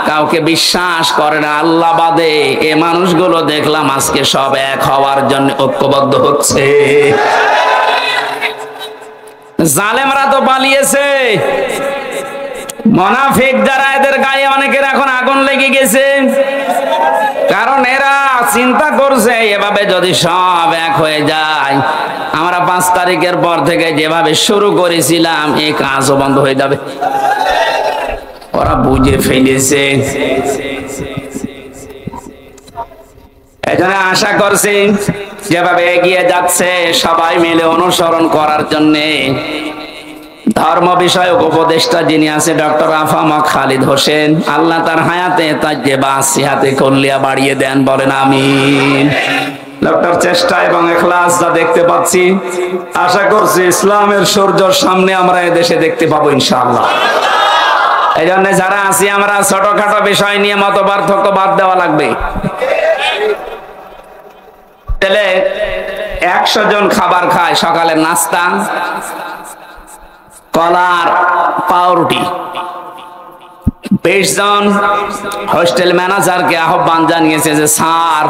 কাউকে বিশ্বাস করে না আল্লাহ বাদে, এ মানুষগুলো দেখলাম আজকে সব এক হওয়ার জন্য ঐক্যবদ্ধ হচ্ছে। জালেমরা তো পালিয়েছে, মুনাফিক যারা এদের গায়ে অনেকের এখন আগুন লেগে গেছে, কারণ এরা চিন্তা করছে এভাবে যদি সব এক হয়ে যায়, আমরা 5 তারিখের পর থেকে যেভাবে শুরু করেছিলাম এই কাজও বন্ধ হয়ে যাবে। ওরা বুঝে ফেলেছে। এজন্য আশা করছি যেভাবে এগিয়ে যাচ্ছে সবাই মিলে অনুসরণ করার জন্যে ধর্ম বিষয়ক উপদেষ্টা যিনি আছে ডক্টর আফামা খালিদ হোসেন, আল্লাহ তার হায়াতে তাজ্জেবা সিহাতে কল্লিয়া বাড়িয়ে দেন, বলেন আমিন। ডক্টর চেষ্টা এবং ইখলাস যা দেখতে পাচ্ছি, আশা করছি ইসলামের সূর্যর সামনে আমরা এদেশে দেখতে পাবো ইনশাআল্লাহ। এই জন্য যারা আছি আমরা ছোটখাটো বিষয় নিয়ে মত পার্থক্য বাদ দেওয়া লাগবে। 100 জন খাবার খায়, সকালের নাস্তা কলার পাউরুটি। 20 জন হোস্টেল ম্যানেজারকে আহ্বান জানিয়েছে যে স্যার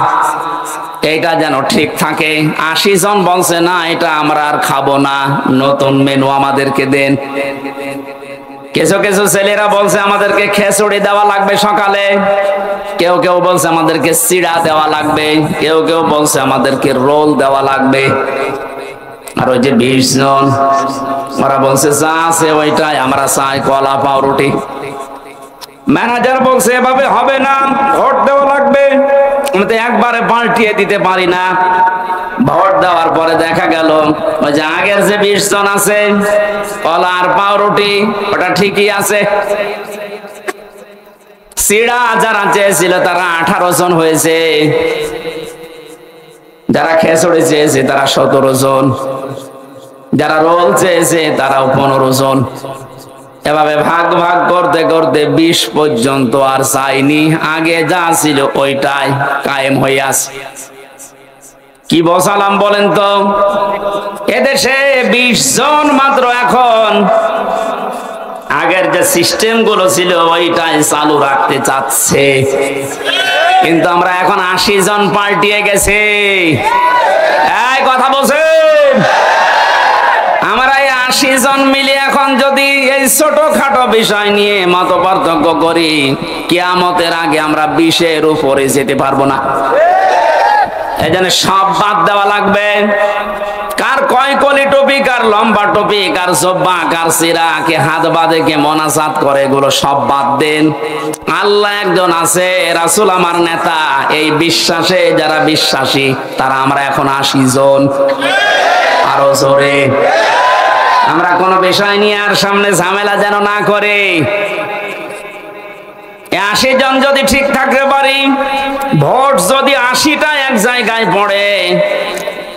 এটা যেন ঠিক থাকে। 80 জন বলছে না এটা আমরা আর খাবো না, নতুন মেনু আমাদেরকে দেন। কিছু কিছু ছেলেরা বলছে আমাদেরকে খিচুড়ি দেওয়া লাগবে সকালে, কেউ কেউ বলছে আমাদেরকে চিড়া দেওয়া লাগবে, কেউ কেউ বলছে আমাদেরকে রোল দেওয়া লাগবে। আর ওই যে 20 জন ওরা বলছে যা আছে ওইটাই আমরা চাই, কলা পাউরুটি। ম্যানেজার বলছে এভাবে হবে না, ভোট দেওয়া লাগবে। আমি তো একবারে পাল্টিয়ে দিতে পারি না। ভোট দেওয়ার পরে দেখা গেল ওই যে আগের যে 20 জন আছে কলা আর পাউরুটি ওটা ঠিকই আছে। চিড়া যারা চেয়েছিল তারা 18 জন হয়েছে, যারা খিচুড়ি চেয়েছে তারা 17 জন, যারা রোল চেয়েছে তারাও 15 জন। এভাবে ভাগ ভাগ করতে করতে 20 পর্যন্ত আর চাইনি, আগে যা ছিল ওইটাই কায়েম হয়ে আছে। কি বসালাম বলেন তো? এদেশে 20 জন মাত্র এখন আগের যে সিস্টেম গুলো ছিল ওইটাই চালু রাখতে চাচ্ছে, কিন্তু আমরা এখন 80 জন পাল্টিয়ে গেছে। এই কথা বলছেন? আমরা এই 80 জন মিলে এখন যদি এই ছোটখাটো বিষয় নিয়ে মত পার্থক্য করি, কিয়ামতের আগে আমরা 20-এর উপরে যেতে পারবো না। এই জন্য সব বাদ দেওয়া লাগবে। কার কয় কলি টপি, কার লম্বা টপি, কার জব্বা, কার সিরা, কে হাত বাঁধে, কে মোনাজাত করে, এগুলো সব বাদ দেন। আল্লাহ একজন আছে, রাসূল আমার নেতা, এই বিশ্বাসে যারা বিশ্বাসী তারা আমরা এখন 80 জন। আরো জোরে আমরা কোন বিষয় নিয়ে আর সামনে ঝামেলা যেন না করে। 80 জন যদি ঠিক থাকতে পারি, ভোট যদি 80টা এক জায়গায় পড়ে,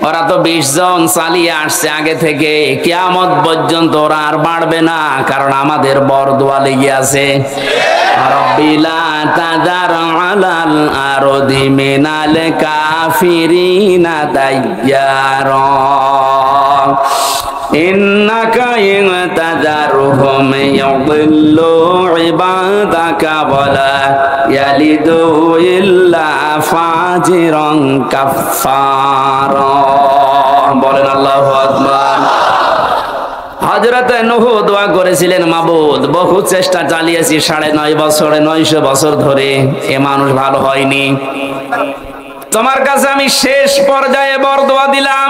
ওরা তো 20 জন চালিয়ে আসছে আগে থেকে, কিয়ামত পর্যন্ত ওরা আর বাড়বে না, কারণ আমাদের বরদোয়া লেগে আছে। রাব্বিলা তাযার আলাল আরদি মিনাল কাফিরিনা দাইয়ারা ইন্নাকা ইন তাযারহুম ইউদিল্লু ইবাদাকা ওয়ালা ইয়ালিদু ইল্লা ফাজিরান কাফফারা। বলেন আল্লাহু আকবার। হযরত নূহ দোয়া করেছিলেন, মাবুদ বহু চেষ্টা চালিয়েছি 9.5 বছরে, 900 বছর ধরে, এ মানুষ ভালো হয়নি। তোমার কাছে আমি শেষ পর্যায়ে বরদোয়া দিলাম,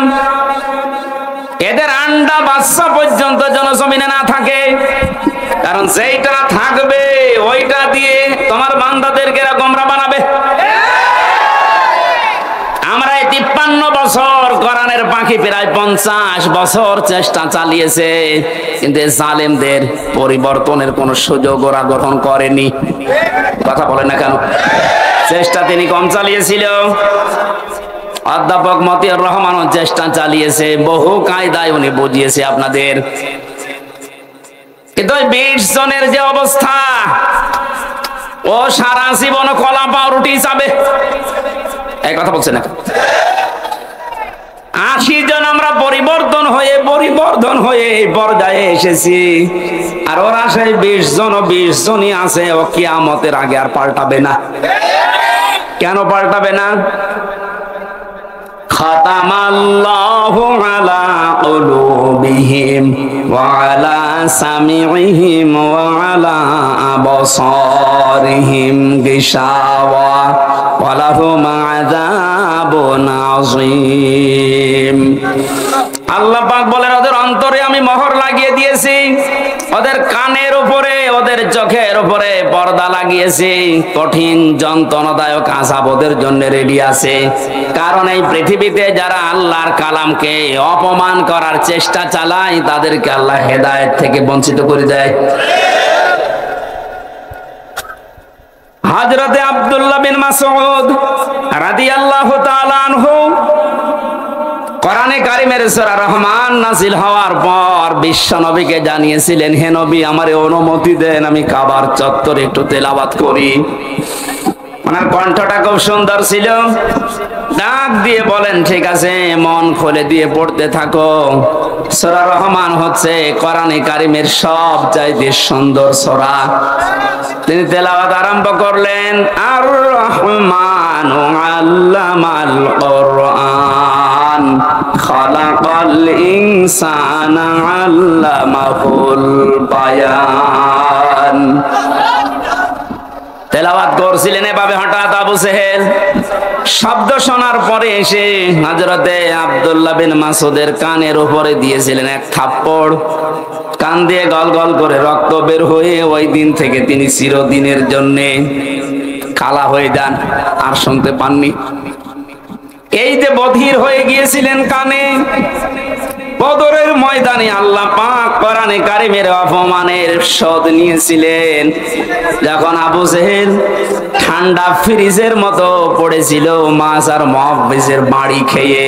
এদের আন্ডা বাচ্চা পর্যন্ত জনজমিনে না থাকে, কারণ যেইটা থাকবে ওইটা দিয়ে তোমার বান্দাদেরকে গোমরা বানাবে। আমরা 53 বছর, কোরআনের পাখি প্রায় 50 বছর চেষ্টা চালিয়েছে, কিন্তু জালেমদের পরিবর্তনের কোন সুযোগ ওরা গ্রহণ করেনি। কথা বলে না কেন? চেষ্টা তিনি কম চালিয়েছিল। অধ্যাপক মতিউর রহমানও চেষ্টা চালিয়েছে, বহু কায়দায় উনি বুঝিয়েছে আপনাদের, কিন্তু 20 জনের যে অবস্থা, ও সারা জীবন কলা পাউরুটি যাবে। এই কথা বলছে না? 80 জন আমরা পরিবর্তন হয়ে এই পর্যায়ে এসেছি, আর ওরা সেই 20 জন ও 20 জনই আছে, ও কিয়ামতের আগে আর পাল্টাবে না। কেন পাল্টাবে না? খাতামাল্লাহু আলা কুলুবিহিম ওয়া আলা সামিইহিম ওয়া আলা আবসারিহিম গিশাওয়া ওয়া লাহুম আযাবুন আযীম। আল্লাহ পাক বলেন, ওদের অন্তরে আমি মোহর লাগিয়ে দিয়েছি, ওদের কানের উপরে, ওদের চোখের উপরে পর্দা লাগিয়েছি, কঠিন যন্ত্রণাদায়ক আযাব ওদের জন্য রেডি আছে। কারণ এই পৃথিবীতে যারা আল্লাহর কালামকে অপমান করার চেষ্টা চালায় তাদেরকে আল্লাহ হেদায়েত থেকে বঞ্চিত করে দেয়। হযরতে আব্দুল্লাহ বিন মাসউদ রাদিয়াল্লাহু তাআলা আনহু কোরআনে কারিমের সূরা রহমান নাযিল হওয়ার পর বিশ্ব নবীকে জানিয়েছিলেন, হে নবী, আমারে অনুমতি দেন আমি কাবার চত্বরে একটু তেলাওয়াত করি। ওনার কণ্ঠটা খুব সুন্দর ছিল। ডাক দিয়ে বলেন, ঠিক আছে, মন খুলে দিয়ে পড়তে থাকো। সূরা রহমান হচ্ছে কোরআনে কারিমের সবচাইতে সুন্দর সূরা। তিনি তেলাওয়াত আরম্ভ করলেন, আর রহমানু আল্লামাল কুরআন খালাকাল ইনসানা আল্লামাহুল বায়ান। তেলাওয়াত করছিলেন এভাবে, হঠাৎ আবু জেহেল শব্দ শোনার পরে এসে হযরতে আব্দুল্লাহ বিন মাসউদের কানের উপরে দিয়েছিলেন এক থাপ্পড়। কান দিয়ে গল গল করে রক্ত বের হয়ে ওই দিন থেকে তিনি চিরদিনের জন্য কালা হয়ে যান, আর শুনতে পাননি। এই যে বধির হয়ে গিয়েছিলেন কানে, বদরের ময়দানে আল্লাহ পাক কোরআনে কারিমের অপমানের শোধ নিয়েছিলেন। যখন আবু জেহেল ঠান্ডা ফ্রিজের মতো পড়েছিল মাছ আর মুহাফিজের বাড়ি খেয়ে,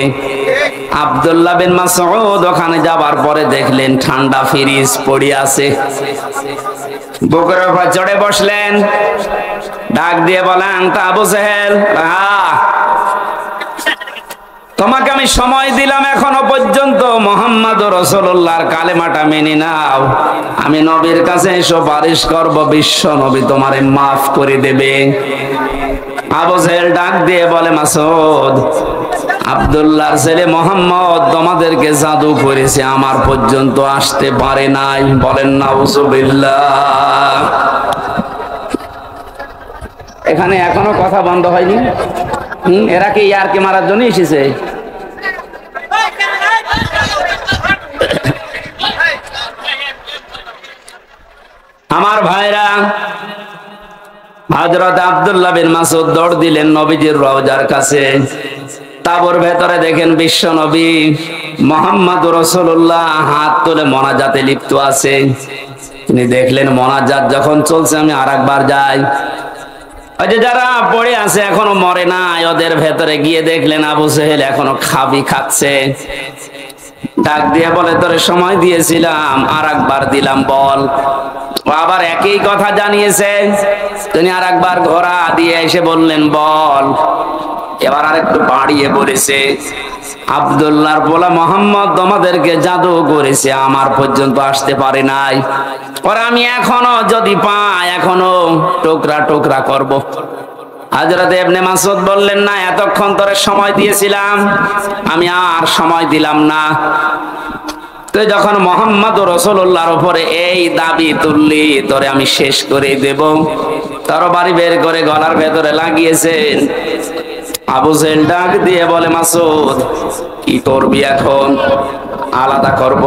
আব্দুল্লাহ বিন মাসউদ ওখানে যাবার পরে দেখলেন ঠান্ডা ফ্রিজ পড়ে আছে। বুকের উপর চড়ে বসলেন, ডাক দিয়ে বলেন, তা আবু জেহেল, তোমাকে আমি সময় দিলাম এখনো পর্যন্ত মুহাম্মদুর রাসূলুল্লাহর কালেমাটা মেনে নাও। আমি নবীর কাছে সুপারিশ করব, বিশ্ব নবী তোমারে মাফ করে দেবে। আবু জেহেল ডাক দিয়ে বলে, মাসউদ, আব্দুল্লাহর ছেলে মুহাম্মদ তোমাদেরকে জাদু করেছে, আমার পর্যন্ত আসতে পারে নাই। বলেন নাউজুবিল্লাহ। এখানে এখনো কথা বন্ধ হয়নি। এরা কি ইয়ারকি মারার জন্য এসেছে? আমার ভাইরা, হযরত আব্দুল্লাহ বিন মাসউদ দৌড় দিলেন নবীজির রওজার কাছে। তাবুর ভেতরে দেখেন বিশ্ব নবী মুহাম্মদুর রাসূলুল্লাহ হাত তুলে মোনাজাতে লিপ্ত আছে। তিনি দেখলেন মোনাজাত যখন চলছে, আমি আরেকবার যাই। ওই যে যারা পড়ে আছে এখনো মরে নাই, ওদের ভেতরে গিয়ে দেখলেন আবু জেহেল এখনো খাবি খাচ্ছে। ডাক দিয়ে বলে, তোরে সময় দিয়েছিলাম, আরেকবার দিলাম, বল। ও আবার একই কথা জানিয়েছে। তিনি আরেকবার ঘোড়া দিয়ে এসে বললেন, বল। এবার আরেকটু বাড়িয়ে বলেছে, আব্দুল্লাহর পোলা মুহাম্মদ তোমাদেরকে জাদু করেছে, আমার পর্যন্ত আসতে পারে নাই। পরে আমি এখনো যদি পাই, এখনো টুকরা টুকরা করব। হযরত ইবনে মাসউদ বললেন, না, এতক্ষণ তোরে সময় দিয়েছিলাম, আমি আর সময় দিলাম না। তুই যখন মুহাম্মদুর রাসূলুল্লাহর উপরে এই দাবি তুললি, তোরে আমি শেষ করে দেব। তরবারি বের করে গলার ভেতরে লাগিয়েছেন। আবু জেহেল ডাক দিয়ে বলে, মাসউদ, কি করবি এখন? আলাদা করব।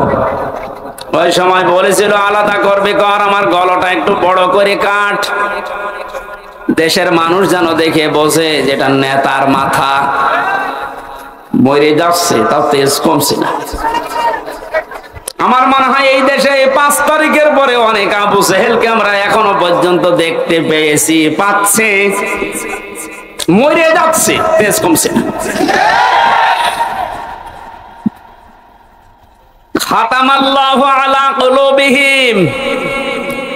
ওই সময় বলেছিল, আলাদা করবে কর, আমার গলাটা একটু বড় করে কাট, দেশের মানুষ যেন দেখে বোঝে যেটা নেতার মাথা। মরে যাচ্ছে, তাও তেজ কমছে না। আমার মনে হয় এই দেশে 5 তারিখের পরে অনেক আবু জেহেলকে আমরা এখনো পর্যন্ত দেখতে পেয়েছি, পাচ্ছে, মরে যাচ্ছে, তেজ কমছে না। খাতামাল্লাহু আলা কুলুবিহিম,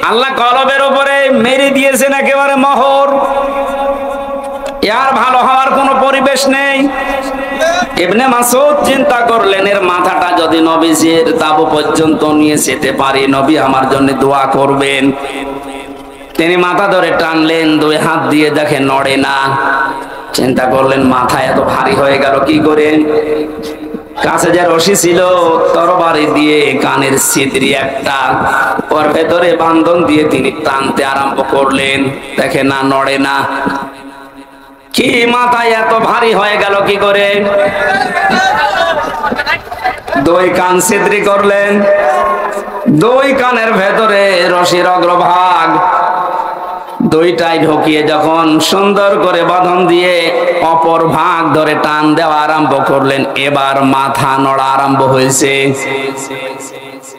আল্লাহ কলবের উপরে মেরে দিয়েছেন একেবারে মোহর। এর ভালো হওয়ার কোনো পরিবেশ নেই। ইবনে মাসউদ চিন্তা করলেন, এর মাথাটা যদি নবীজির তাবু পর্যন্ত নিয়ে যেতে পারি, নবী আমার জন্য দোয়া করবেন। তিনি মাথা ধরে টানলেন, 2 হাত দিয়ে দেখে নড়ে না। চিন্তা করলেন, মাথা এত ভারী হয়ে গেল কি করে? কাছে যে রশি ছিল, তরবারি দিয়ে কানের ছিদ্রি একটা, ওর ভেতরে বান্ধন দিয়ে তিনি টানতে আরম্ভ করলেন। দেখে না, নড়ে না। কি মাথায় এত ভারী হয়ে গেল কি করে? 2 কান ছিদ্রি করলেন, দুই কানের ভেতরে রশির অগ্রভাগ দুইটাই ঢুকিয়ে যখন সুন্দর করে বাঁধন দিয়ে অপর ভাগ ধরে টান দেওয়া আরম্ভ করলেন, এবার মাথা নড়া আরম্ভ হয়েছে।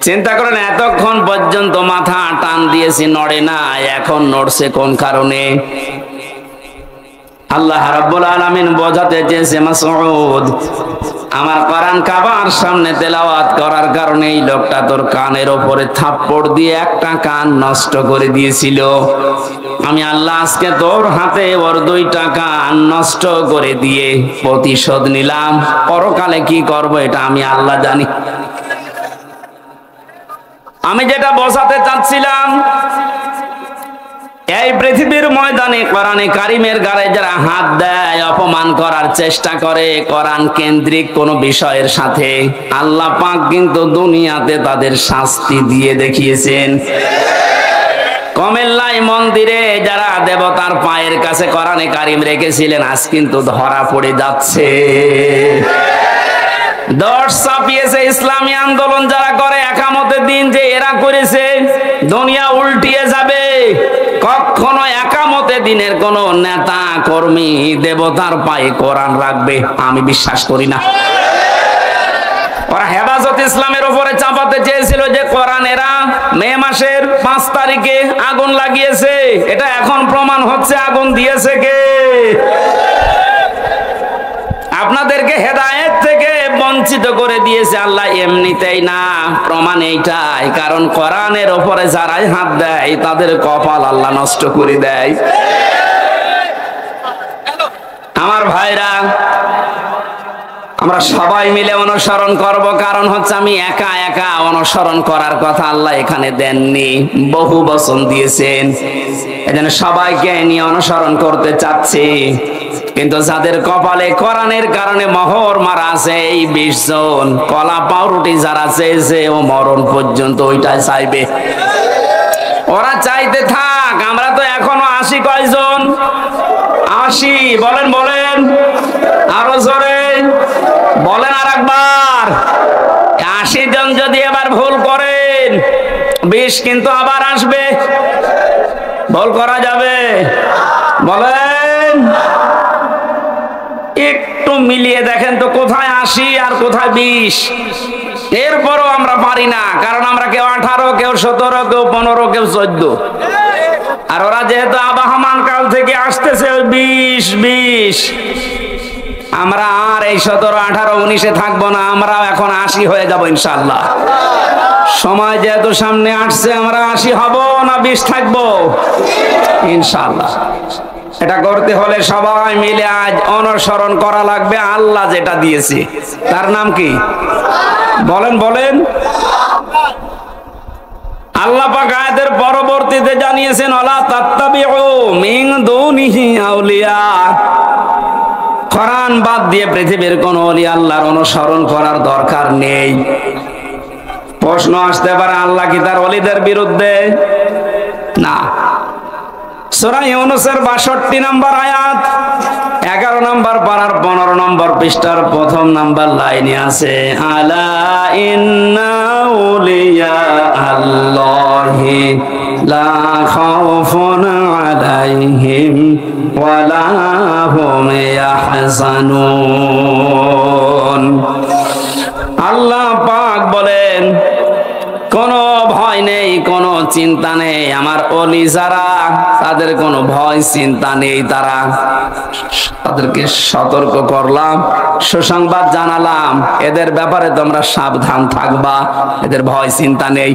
চিন্তা করেন, এতক্ষণ পর্যন্ত মাথা টান দিয়েছি, নড়ে না, এখন নড়ছে কোন কারণে? আল্লাহ রাব্বুল আলামিন বোঝাতে চেয়েছে, মাসউদ, আমার কোরআন কাবার সামনে তেলাওয়াত করার কারণে এই লোকটা তোর কানের উপরে থাপ্পড় দিয়ে একটা কান নষ্ট করে দিয়েছিল। আমি আল্লাহ আজকে তোর হাতে ওর দুইটা কান নষ্ট করে দিয়ে প্রতিশোধ নিলাম। পরকালে কি করব এটা আমি আল্লাহ জানি। আমি যেটা বোঝাতে চাচ্ছিলাম, এই পৃথিবীর ময়দানে কোরআনে কারিমের গায়ে যারা হাত দেয়, অপমান করার চেষ্টা করে কোরআন কেন্দ্রিক কোন বিষয়ের সাথে, আল্লাহ পাক কিন্তু দুনিয়াতে তাদের শাস্তি দিয়ে দেখিয়েছেন। কমেল্লাই মন্দিরে যারা দেবতার পায়ের কাছে কোরআনে কারিম রেখেছিলেন, আজ কিন্তু ধরা পড়ে যাচ্ছে। দশ ছাপিয়েছে ইসলামী আন্দোলন যারা করে, একামতের দিন যে এরা করেছে, দুনিয়া উল্টিয়ে যাবে। কখনো একামতে দিনের কোন নেতা কর্মী দেবতার পায়ে কোরআন রাখবে আমি বিশ্বাস করি না। ওরা হেফাজত ইসলামের উপরে চাপাতে চেয়েছিল যে কোরআন এরা মে মাসের 5 তারিখে আগুন লাগিয়েছে, এটা এখন প্রমাণ হচ্ছে আগুন দিয়েছে কে? আপনাদেরকে হেদায়েত থেকে বঞ্চিত করে দিয়েছে আল্লাহ এমনিতেই না, প্রমাণ এইটাই। কারণ কোরআনের উপরে যারাই হাত দেয় তাদের কপাল আল্লাহ নষ্ট করে দেয়। আমার ভাইরা, আমরা সবাই মিলে অনুসরণ করব, কারণ হচ্ছে আমি একা একা অনুসরণ করার কথা আল্লাহ এখানে দেননি, বহু বচন দিয়েছেন। এজন্য সবাইকে নিয়ে অনুসরণ করতে চাচ্ছি। কিন্তু যাদের কপালে কোরআনের কারণে মোহর মারা আছে এই 20 জন, কলা পাউরুটি যারা চেয়েছে ও মরণ পর্যন্ত ওইটাই চাইবে। ওরা চাইতে থাক, আমরা তো এখনো 80 কয়জন? 80 বলেন, বলেন আরো জোরে বলেন আর একবার। 80 জন যদি এবার ভুল করেন, 20 কিন্তু আবার আসবে। ভুল করা যাবে? বলেন, একটু মিলিয়ে দেখেন তো কোথায় 80 আর কোথায় 20। এরপরও আমরা পারি না, কারণ আমরা কেউ 18, কেউ 17, কেউ 15, কেউ 14। আর ওরা যেহেতু আবাহমান কাল থেকে আসতেছে 20। আমরা আর এই 17, 18, 19-এ থাকবো না, আমরা এখন 80 হয়ে যাবো ইনশাআল্লাহ। সময় যেহেতু সামনে আসছে, আমরা 80 হব না 20 থাকবো ইনশাআল্লাহ। এটা করতে হলে সবাই মিলে আজ অনুসরণ করা লাগবে আল্লাহ যেটা দিয়েছে। তার নাম কি? বলেন, বলেন। আল্লাহ পাক আয়াতের পরবর্তীতে জানিয়েছেন, ওয়ালা তাত্তাবিউ মিন দুনিহি আউলিয়া। কোরআন বাদ দিয়ে পৃথিবীর কোন ওলি আল্লাহর অনুসরণ করার দরকার নেই। প্রশ্ন আসতে পারে, আল্লাহ কি তার ওলিদের বিরুদ্ধে? না। সূরা ইউনূসের 62 নম্বর আয়াত, 11 নম্বর পারার 15 নম্বর পৃষ্ঠার প্রথম নম্বর লাইনে আছে, আলা ইন্না আউলিয়া আল্লাহি লা খাউফুন আলাইহিম ওয়া লা হুম ইয়াহজানুন। আল্লাহ পাক বলেন, কোনো ভয় নেই, কোনো চিন্তা নেই। আমার ওলি যারা, তাদের কোনো ভয় চিন্তা নেই। তাদেরকে সতর্ক করলাম, সুসংবাদ জানালাম, এদের ব্যাপারে তোমরা সাবধান থাকবা, এদের ভয় চিন্তা নেই।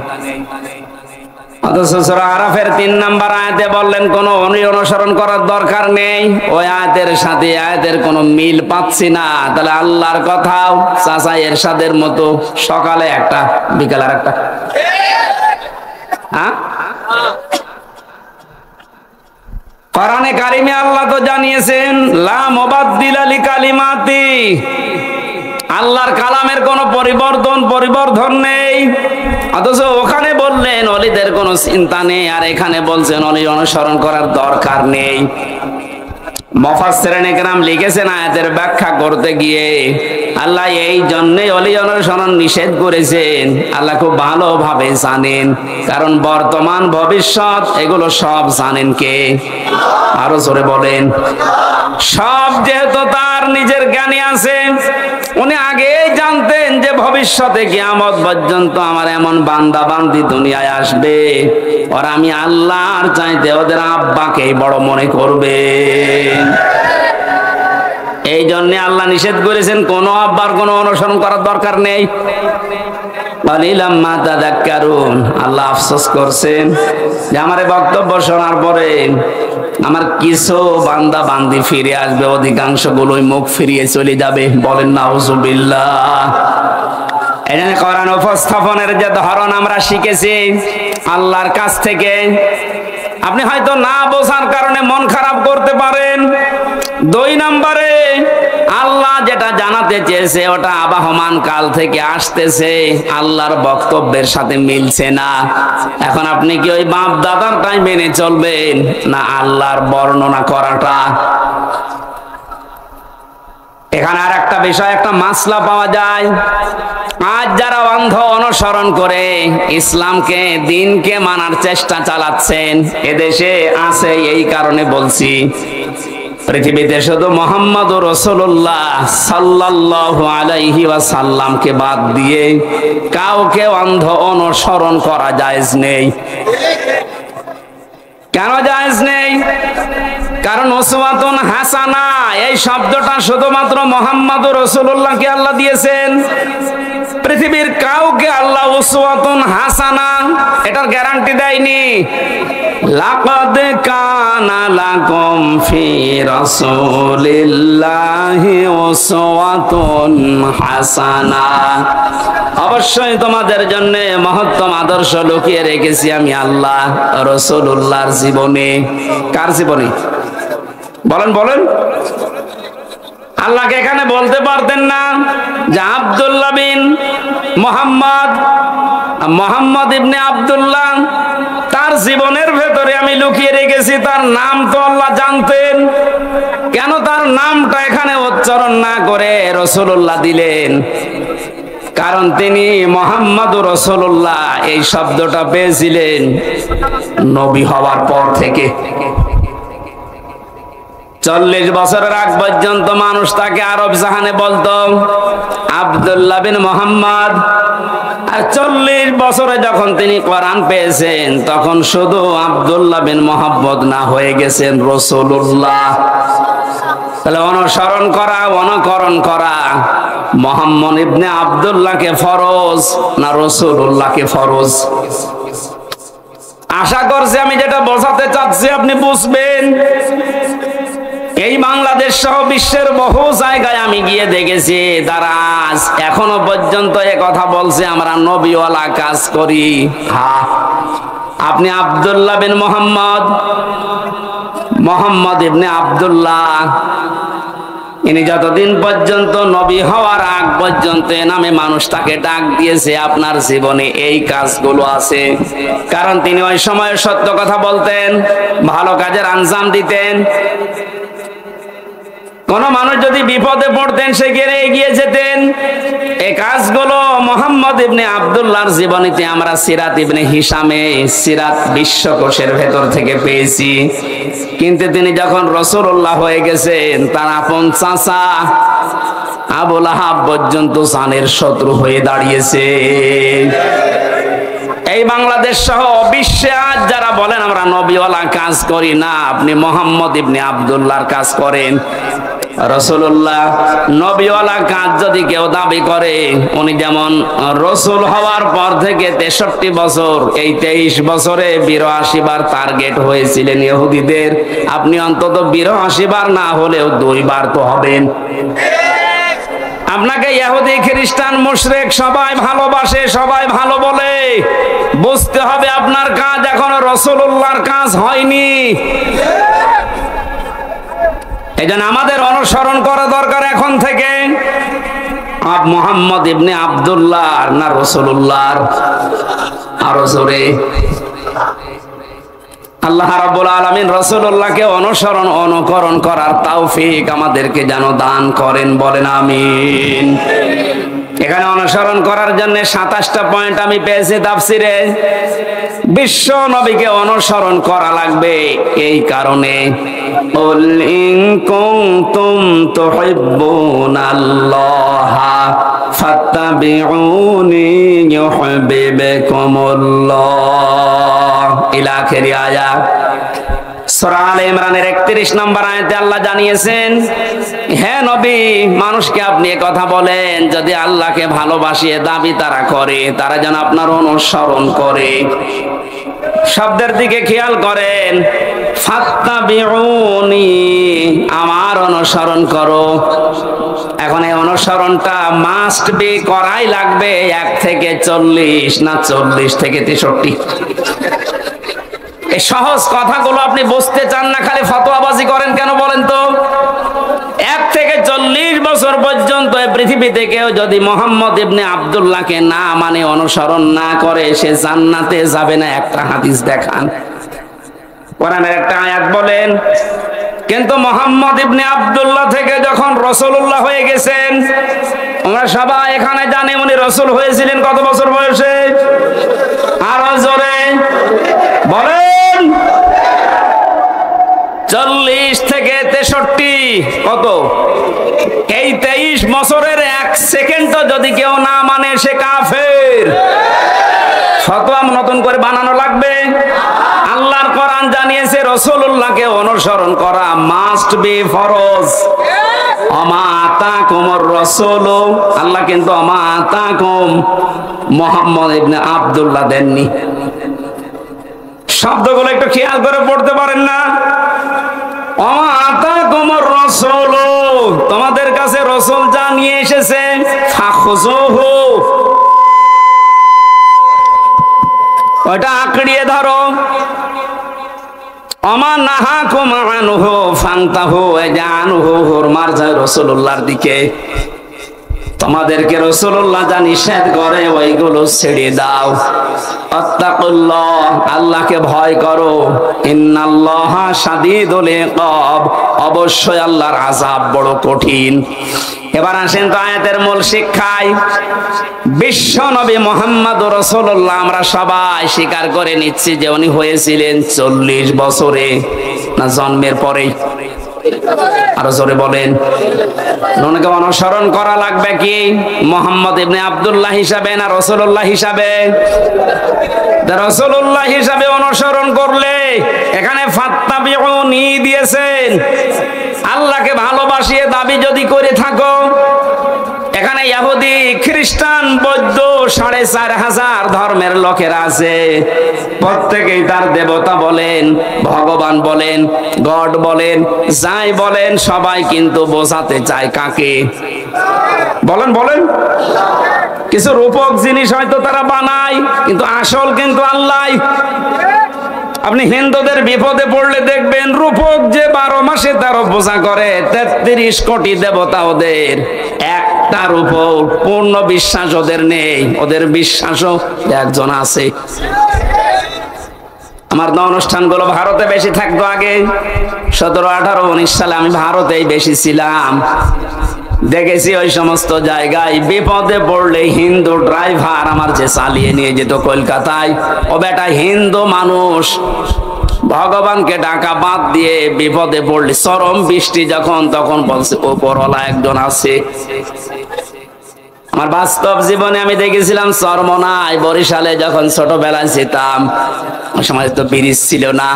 অথচ সূরা আরাফের 3 নম্বর আয়াতে বললেন কোন অনুসরণ করার দরকার নেই। ওই আয়াতের সাথে আয়াতের কোনো মিল পাচ্ছি না। তাহলে আল্লাহর কথাও চাচা এরশাদের মতো, সকালে একটা বিকালে আরেকটা। কোরআনে কারিমে আল্লাহ তো জানিয়েছেন, লা মুবাদদিলা লিকালিমাতি, আল্লাহর কালামের কোনো পরিবর্ধন নেই। অথচ ওখানে বললেন ওলিদের কোনো চিন্তা নেই, আর এখানে বলছেন ওলি অনুসরণ করার দরকার নেই। মুফাসসিরিনে কেরাম লিখেছেন আয়াতের ব্যাখ্যা করতে গিয়ে, আল্লাহ এই জন্যই ওলি অনুসরণ নিষেধ করেছেন। আল্লাহ খুব ভালোভাবে জানেন, কারণ বর্তমান ভবিষ্যৎ এগুলো সব জানেন কে? আরো জোরে বলেন। সব যেহেতু তার নিজের জ্ঞানে আছে, উনি আগেই জানতেন যে ভবিষ্যতে কিয়ামত পর্যন্ত আমার এমন বান্দা বান্দি দুনিয়ায় আসবে, আর আমি আল্লাহর চাইতে ওদের আব্বাকেই বড় মনে করবে। এই জন্য আল্লাহ নিষেধ করেছেন, কোন আব্বার কোন অনুসরণ করার দরকার নেই। আল্লাহ আফসোস করছেন যে আমার বক্তব্য শোনার পরে আমার কিছু বান্দা বান্দি ফিরে আসবে, অধিকাংশ গুলোই মুখ ফিরিয়ে চলে যাবে। বলেন নাউজুবিল্লাহ। এখানে কোরআন উপস্থাপনের যে ধরন আমরা শিখেছি আল্লাহর কাছ থেকে, আপনি হয়তো না বোঝার কারণে মন খারাপ করতে পারেন। 2 নম্বরে আল্লাহ যেটা জানাতে চেয়েছে ওটা আবাহমান কাল থেকে আসতেছে, আল্লাহর বক্তব্যের সাথে মিলছে না। এখন আপনি কি ওই বাপ দাদারটাই মেনে চলবেন, না আল্লাহর বর্ণনা করাটা? এখানে আর একটা বিষয়, একটা মাসলা পাওয়া যায়। আজ যারা অন্ধ অনুসরণ করে ইসলামকে, দিনকে মানার চেষ্টা চালাচ্ছেন, এদেশে আছে। এই কারণে বলছি, পৃথিবীতে শুধু মুহাম্মদুর রাসূলুল্লাহ সাল্লাল্লাহু আলাইহি ওয়াসাল্লামকে বাদ দিয়ে কাউকে অন্ধ অনুসরণ করা জায়েজ নেই। কেন জায়েজ নেই? কারণ উসওয়াতুন হাসানা এই শব্দটা শুধুমাত্র মুহাম্মদুর রাসূলুল্লাহকে আল্লাহ দিয়েছেন। পৃথিবীর কাউকে আল্লাহ উসওয়াতুন হাসানা এটার গ্যারান্টি দেয়নি। লাকাদ কানা লাকুম ফি রাসূলিল্লাহি উসওয়াতুন হাসানা, অবশ্যই তোমাদের জন্য মহত্তম আদর্শ লুকিয়ে রেখেছি আমি আল্লাহ রাসূলুল্লাহর জীবনে। কার জীবনে? বলেন বলেন। আল্লাহকে এখানে বলতে পারতেন না যে আব্দুল্লাহ বিন মোহাম্মদ ইবনে আব্দুল্লাহ, তার জীবনের ভেতরে আমি লুকিয়ে রেখেছি, তার নাম তো আল্লাহ জানতেন। কেন তার নামটা এখানে উচ্চারণ না করে রাসূলুল্লাহ দিলেন? কারণ তিনি মুহাম্মদুর রাসূলুল্লাহ এই শব্দটা পেয়েছিলেন নবী হওয়ার পর থেকে। 40 বছরের আগ পর্যন্ত মানুষ তাকে আরব জাহানে বলতো আব্দুল্লাহ বিন মোহাম্মদ। আর 40 বছরে যখন তিনি কোরআন পেয়েছেন তখন শুধু আব্দুল্লাহ বিন মোহাম্মদ না, হয়ে গেছেন রাসূলুল্লাহ। তাহলে অনুসরণ করা, অনুকরণ করা মুহাম্মদ ইবনে আব্দুল্লাহকে ফরজ না রাসূলুল্লাহকে ফরজ? আশা করছি আমি যেটা বোঝাতে চাচ্ছি আপনি বুঝবেন। এই বাংলাদেশ সহ বিশ্বের বহু জায়গায় আমি গিয়ে দেখেছি তারা আজ এখনো পর্যন্ত এ কথা বলছে আমরা নবীওয়ালা কাজ করি। হ্যাঁ, আপনি আব্দুল্লাহ বিন মোহাম্মদ ইবনে আব্দুল্লাহ, ইনি যতদিন পর্যন্ত নবী হওয়ার আগ পর্যন্ত নামে মানুষ তাকে ডাক দিয়েছে, আপনার জীবনে এই কাজগুলো আছে। কারণ তিনি ওই সময় সত্য কথা বলতেন, ভালো কাজের আঞ্জাম দিতেন। কোন মানুষ যদি বিপদে পড়তেন সে গিয়ে এগিয়ে যেতেন। এই কাজগুলো মুহাম্মদ ইবনে আব্দুল্লাহর জীবনীতে আমরা সিরাত ইবনে হিশামে সিরাত বিশ্বকোষের ভেতর থেকে পেয়েছি। কিন্তু তিনি যখন রাসূলুল্লাহ হয়ে গেছেন, তার আপন চাচা আবু লাহাব পর্যন্ত জানের শত্রু হয়ে দাঁড়িয়েছে। এই বাংলাদেশ সহ বিশ্বে আজ যারা বলেন আমরা নবীওয়ালা কাজ করি না, আপনি মুহাম্মদ ইবনে আব্দুল্লাহর কাজ করেন। রাসূলুল্লাহ নবীওয়ালা কাজ যদি কেউ দাবি করে, উনি যেমন রাসূল হওয়ার পর থেকে 63 বছর, এই 23 বছরে 82 বার টার্গেট হয়েছিলেন ইহুদিদের, আপনি অন্তত 82 বার না হলেও 2 বার তো হবেন। আপনাকে ইহুদি খ্রিস্টান মুশরিক সবাই ভালোবাসে, সবাই ভালো বলে, বুঝতে হবে আপনার কাজ এখনো রাসূলুল্লাহর কাজ হয়নি। এজন্য আমাদের অনুসরণ করা দরকার এখন থেকে মুহাম্মদ ইবনে আব্দুল্লাহ না রাসূলুল্লাহর? আরো জোরে। আল্লাহ রাব্বুল আলামিন রাসূলুল্লাহকে অনুকরণ করার তৌফিক আমাদেরকে যেন দান করেন, বলেন আমিন। এখানে অনুসরণ করার জন্য 27টা পয়েন্ট আমি পেয়েছি তাফসিরে। বিশ্ব নবীকে অনুসরণ করা লাগবে এই কারণে, কুল ইন কুনতুম তুহিব্বুনাল্লাহা ফাত্তাবিউনি ইউহিব্বুকুমুল্লাহ ইলা আখির আয়াত। সূরা আলে ইমরানের 31 নম্বর আয়াতে আল্লাহ জানিয়েছেন, হে নবী, মানুষকে আপনি কথা বলেন যদি আল্লাহকে ভালোবাসিয়ে দাবি তারা করে, তারা যেন আপনার অনুসরণ করে। শব্দের দিকে খেয়াল করেন, ফাত্তাবিউনি, আমার অনুসরণ করো। এখন এই অনুসরণটা মাস্ট বি, করাই লাগবে 1 থেকে 40 না 40 থেকে 63। এই সহজ কথাগুলো আপনি বুঝতে চান না, খালি ফতোয়াবাজি করেন কেন বলেন তো? 1 থেকে 40 বছর পর্যন্ত এই পৃথিবীতে কেউ যদি মুহাম্মদ ইবনে আব্দুল্লাহকে না মানে, অনুসরণ না করে, সে জান্নাতে যাবে না। একটা হাদিস দেখান, কোরআনের একটা আয়াত বলেন। কিন্তু মুহাম্মদ ইবনে আব্দুল্লাহ থেকে যখন রাসূলুল্লাহ হয়ে গেছেন, আমরা সবাই এখানে জানি উনি রাসূল হয়েছিলেন কত বছর বয়সে? আরো জোরে বলেন। 40 থেকে 63, কত? এই 23 বছরের 1 সেকেন্ডও যদি কেউ না মানে, সে কাফের। ফতোয়া নতুন করে বানানো লাগবে? আল্লাহর কোরআন জানিয়েছে রাসূলুল্লাহকে অনুসরণ করা মাস্ট বি, ফরজ। আমা আতাকুমুর রাসূল, আল্লাহ কিন্তু আমা আতাকুম মুহাম্মদ ইবনে আব্দুল্লাহ দেননি। শব্দগুলো একটু খেয়াল করে পড়তে পারেন না? আমা আতাকুমুর রাসূল, তোমাদের কাছে রাসূল যা নিয়ে এসেছে, ফাখুযুহু, ওটা আঁকড়িয়ে ধরো। আমা নাহাকুম আনহু ফান্তাহু, জানহু, হুরমার যায় রাসূলুল্লাহর দিকে। তোমাদেরকে রাসূলুল্লাহ যা নিষেধ করে ওইগুলো ছেড়ে দাও। আত্তাকুল্লাহ, আল্লাহকে ভয় করো। ইন্নাল্লাহা শাদীদুল ইকাব, অবশ্যই আল্লাহর আযাব বড় কঠিন। এবার আসেন তো আয়াতের মূল শিক্ষায়। বিশ্ব নবী মুহাম্মদুর রাসূলুল্লাহ আমরা সবাই স্বীকার করে নিচ্ছি যে উনি হয়েছিলেন 40 বছরে, না জন্মের পরেই? আরো জোরে বলেন। ওনাকে অনুসরণ করা লাগবে কি মুহাম্মদ ইবনে আব্দুল্লাহ হিসাবে না রাসূলুল্লাহ হিসাবে? রাসূলুল্লাহ হিসাবে অনুসরণ করলে এখানে ফাত্তাবিউনি দিয়েছেন। আল্লাহকে ভালোবাসিয়ে দাবি যদি করে থাকো, এখানে ইহুদি, খ্রিস্টান, বৌদ্ধ 4500 ধর্মের লোকেরা আছে। প্রত্যেকেই তার দেবতা বলেন, ভগবান বলেন, গড বলেন, যাই বলেন, সবাই কিন্তু বোঝাতে চায় কাকে? বলেন বলেন। কিছু রূপক জিনিস হয়তো তারা বানায়, কিন্তু আসল কিন্তু আল্লাহ। আপনি হিন্দুদের বিপদে পড়লে দেখবেন রূপক যে 12 মাসে 13 পূজা করে, 33 কোটি দেবতা ওদের, একটা রূপক পূর্ণ বিশ্বাস ওদের নেই। ওদের বিশ্বাসও একজন আছে। আমার অনুষ্ঠানগুলো ভারতে বেশি থাকতো আগে, 17, 18, 19 সালে আমি ভারতেই বেশি ছিলাম। দেখেছি ওই সমস্ত জায়গায় বিপদে পড়লে হিন্দু ড্রাইভার আমার যে চালিয়ে নিয়ে যেত কলকাতায়, ও বেটা হিন্দু মানুষ, ভগবানকে ডাকা বাদ দিয়ে বিপদে পড়লে, চরম বৃষ্টি যখন, তখন বলছে ওপরওয়ালা একজন আছে। আমার বাস্তব জীবনে আমি দেখেছিলাম চরমনায়, বরিশালে যখন ছোটবেলায় যেতাম, ওই সময় তো ব্রিজ ছিল না,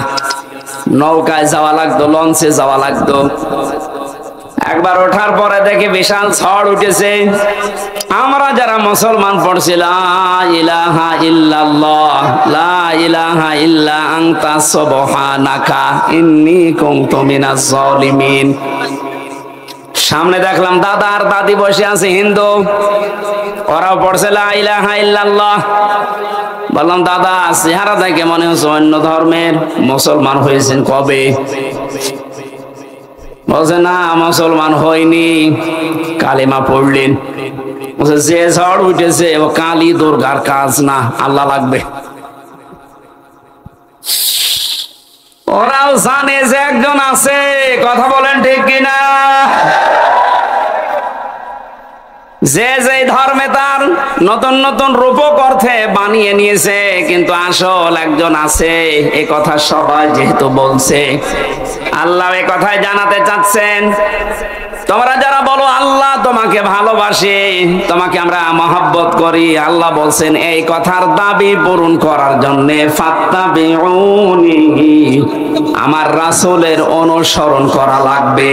নৌকায় যাওয়া লাগতো, লঞ্চে যাওয়া লাগতো। একবার ওঠার পরে দেখি বিশাল ঝড় উঠেছে। আমরা যারা মুসলমান পড়ছি লা ইলাহা ইল্লাল্লাহ, লা ইলাহা ইল্লা আনতা সুবহানাকা ইন্নী কুনতু মিনাজ জালিমিন। সামনে দেখলাম দাদা আর দাদি বসে আছে হিন্দু, ওরাও পড়ছে লা ইলাহা ইল্লাল্লাহ। বললাম দাদা, চেহারা দেখে মনে হচ্ছে অন্য ধর্মের, মুসলমান হয়েছেন কবে? বলছে না, মুসলমান হয়নি, কালেমা পড়লেন। যে ঝড় উঠেছে ও কালী দুর্গার কাজ না, আল্লাহ লাগবে। ওরাও জানে যে একজন আছে, কথা বলেন ঠিক কিনা? যে যে ধর্মে তার নতুন নতুন রূপক অর্থে বানিয়ে নিয়েছে, কিন্তু আসল একজন আছে, এ কথা সবাই যেহেতু বলছে, আল্লাহ এ কথাই জানাতে চাচ্ছেন, তোমরা যারা বলো আল্লাহ তোমাকে ভালোবাসে, তোমাকে আমরা মহব্বত করি, আল্লাহ বলছেন এই কথার দাবি পূরণ করার জন্য ফাত্তাবিউনি, আমার রাসূলের অনুসরণ করা লাগবে।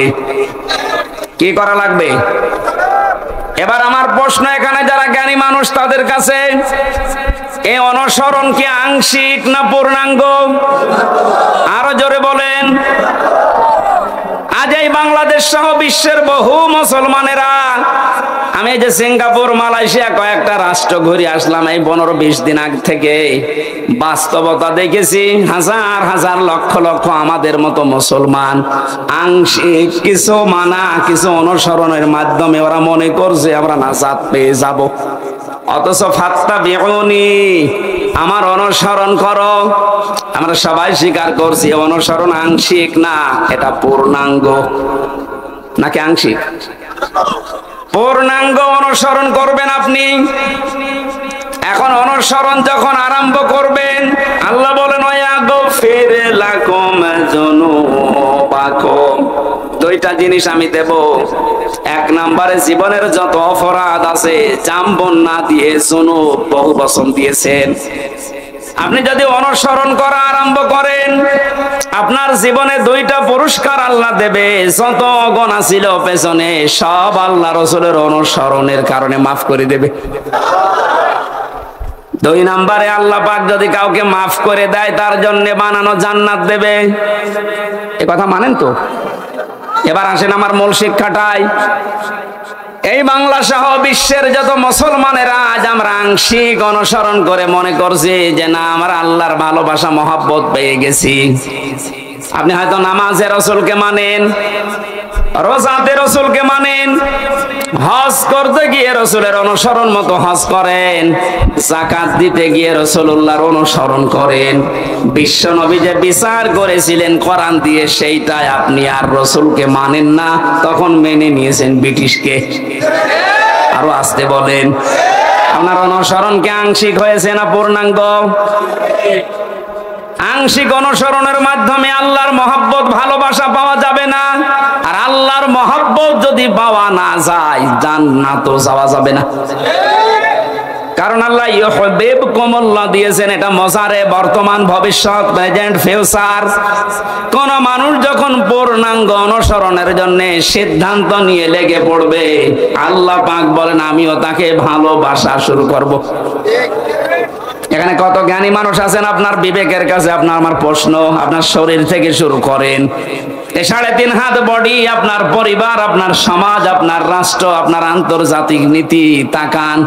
কি করা লাগবে? এবার আমার প্রশ্ন, এখানে যারা জ্ঞানী মানুষ তাদের কাছে, এই অনুসরণ কি আংশিক না পূর্ণাঙ্গ? আরো জোরে বলেন। আজ এই বাংলাদেশ সহ বিশ্বের বহু মুসলমানেরা, আমি যে সিঙ্গাপুর, মালয়েশিয়া কয়েকটা রাষ্ট্র ঘুরে আসলাম এই 15-20 দিন আগ থেকে, বাস্তবতা দেখেছি হাজার হাজার লক্ষ লক্ষ আমাদের মতো মুসলমান আংশিক কিছু মানা কিছু অনুসরণের মাধ্যমে ওরা মনে করছে আমরা নাজাত পেয়ে যাব, অথচ ফাত্তাবিউনি, আমার অনুসরণ করো। আমরা সবাই স্বীকার করছি অনুসরণ আংশিক না, এটা পূর্ণাঙ্গ। নাকি আংশিক? পূর্ণাঙ্গ অনুসরণ করবেন আপনি। এখন অনুসরণ যখন আরম্ভ করবেন, আল্লাহ বলেন ওয়াগফির লাকুম যুনুবাকুম, দুইটা জিনিস আমি দেব। এক নম্বরে জীবনের যত অপরাধ আছে জাম্বন না দিয়ে যুনুব বহু বচন দিয়েছেন। আপনি যদি অনুসরণ করা আরম্ভ করেন, আপনার জীবনে দুইটা পুরস্কার আল্লাহ দেবে। যত গুনাহ ছিল পেছনে সব আল্লাহ রাসূলের অনুসরণের কারণে মাফ করে দেবে। দুই নম্বরে আল্লাহ পাক যদি কাউকে মাফ করে দেয়, তার জন্য বানানো জান্নাত দেবে। এ কথা মানেন তো? এবার আসেন আমার মূল শিক্ষাটাই। এই বাংলা সহ বিশ্বের যত মুসলমানেরা আজ আমরা আংশিক অনুসরণ করে মনে করছি যে না, আমরা আল্লাহর ভালোবাসা মহব্বত পেয়ে গেছি। আপনি হয়তো নামাজে রাসূলকে মানেন, রোজাতে রাসূলকে মানেন, হজ করতে গিয়ে রাসূলের অনুসরণ মতো হজ করেন, যাকাত দিতে গিয়ে রাসূলুল্লাহর অনুসরণ করেন, বিশ্ব নবী যে বিচার করেছিলেন কোরআন দিয়ে সেইটাই আপনি আর রাসূলকে মানেন না, তখন মেনে নিয়েছেন ব্রিটিশকে। আরো আসতে বলেন, আপনার অনুসরণ কি আংশিক হয়েছে না পূর্ণাঙ্গ? আংশিক অনুসরণের মাধ্যমে আল্লাহর মহব্বত ভালোবাসা পাওয়া যাবে না, আর আল্লাহর মহব্বত যদি পাওয়া না যায় জান্নাতও যাওয়া যাবে না। কারণ আল্লাহ ইউহিব্বুকুমুল্লাহ দিয়েছেন, এটা মজারে বর্তমান ভবিষ্যৎ প্রেজেন্ট ফিউচার। কোন মানুষ যখন পূর্ণাঙ্গ অনুসরণের জন্য সিদ্ধান্ত নিয়ে লেগে পড়বে, আল্লাহ পাক বলেন আমিও তাকে ভালোবাসা শুরু করব। এখানে কত জ্ঞানী মানুষ আছেন, আপনার বিবেকের কাছে আপনার আমার প্রশ্ন, আপনার শরীর থেকে শুরু করেন, 3.5 হাত বডি, আপনার পরিবার, আপনার সমাজ, আপনার রাষ্ট্র, আপনার আন্তর্জাতিক নীতি তাকান,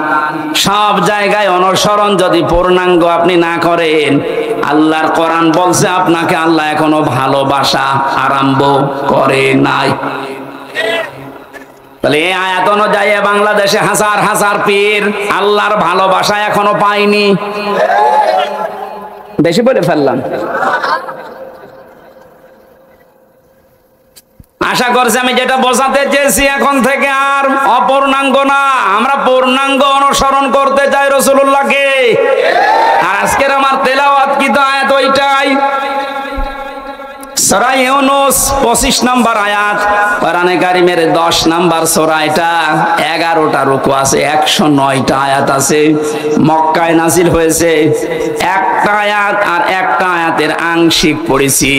সব জায়গায় অনুসরণ যদি পূর্ণাঙ্গ আপনি না করেন, আল্লাহর কোরআন বলছে আপনাকে আল্লাহ এখনো ভালোবাসা আরম্ভ করে নাই। তাহলে এই আয়াত অনুযায়ী বাংলাদেশে হাজার হাজার পীর আল্লাহর ভালোবাসা এখনো পায়নি। বেশি বলে ফেললাম? আশা করছি আমি যেটা বোঝাতে চেয়েছি এখন থেকে আর অপূর্ণাঙ্গ না, আমরা পূর্ণাঙ্গ অনুসরণ করতে চাই রাসূলুল্লাহকে। আর আজকের আমার তেলাওয়াত কি তো আয়াত ওইটাই, সূরা ইউনূস 25 নম্বর আয়াত, কোরআনে কারীমের 10 নম্বর সূরা। এটা 11টা রুকু আছে, 109টা আয়াত আছে। মক্কায় নাজিল হয়েছে, একটা আয়াত আর একটা আয়াতের আংশিক পড়েছি।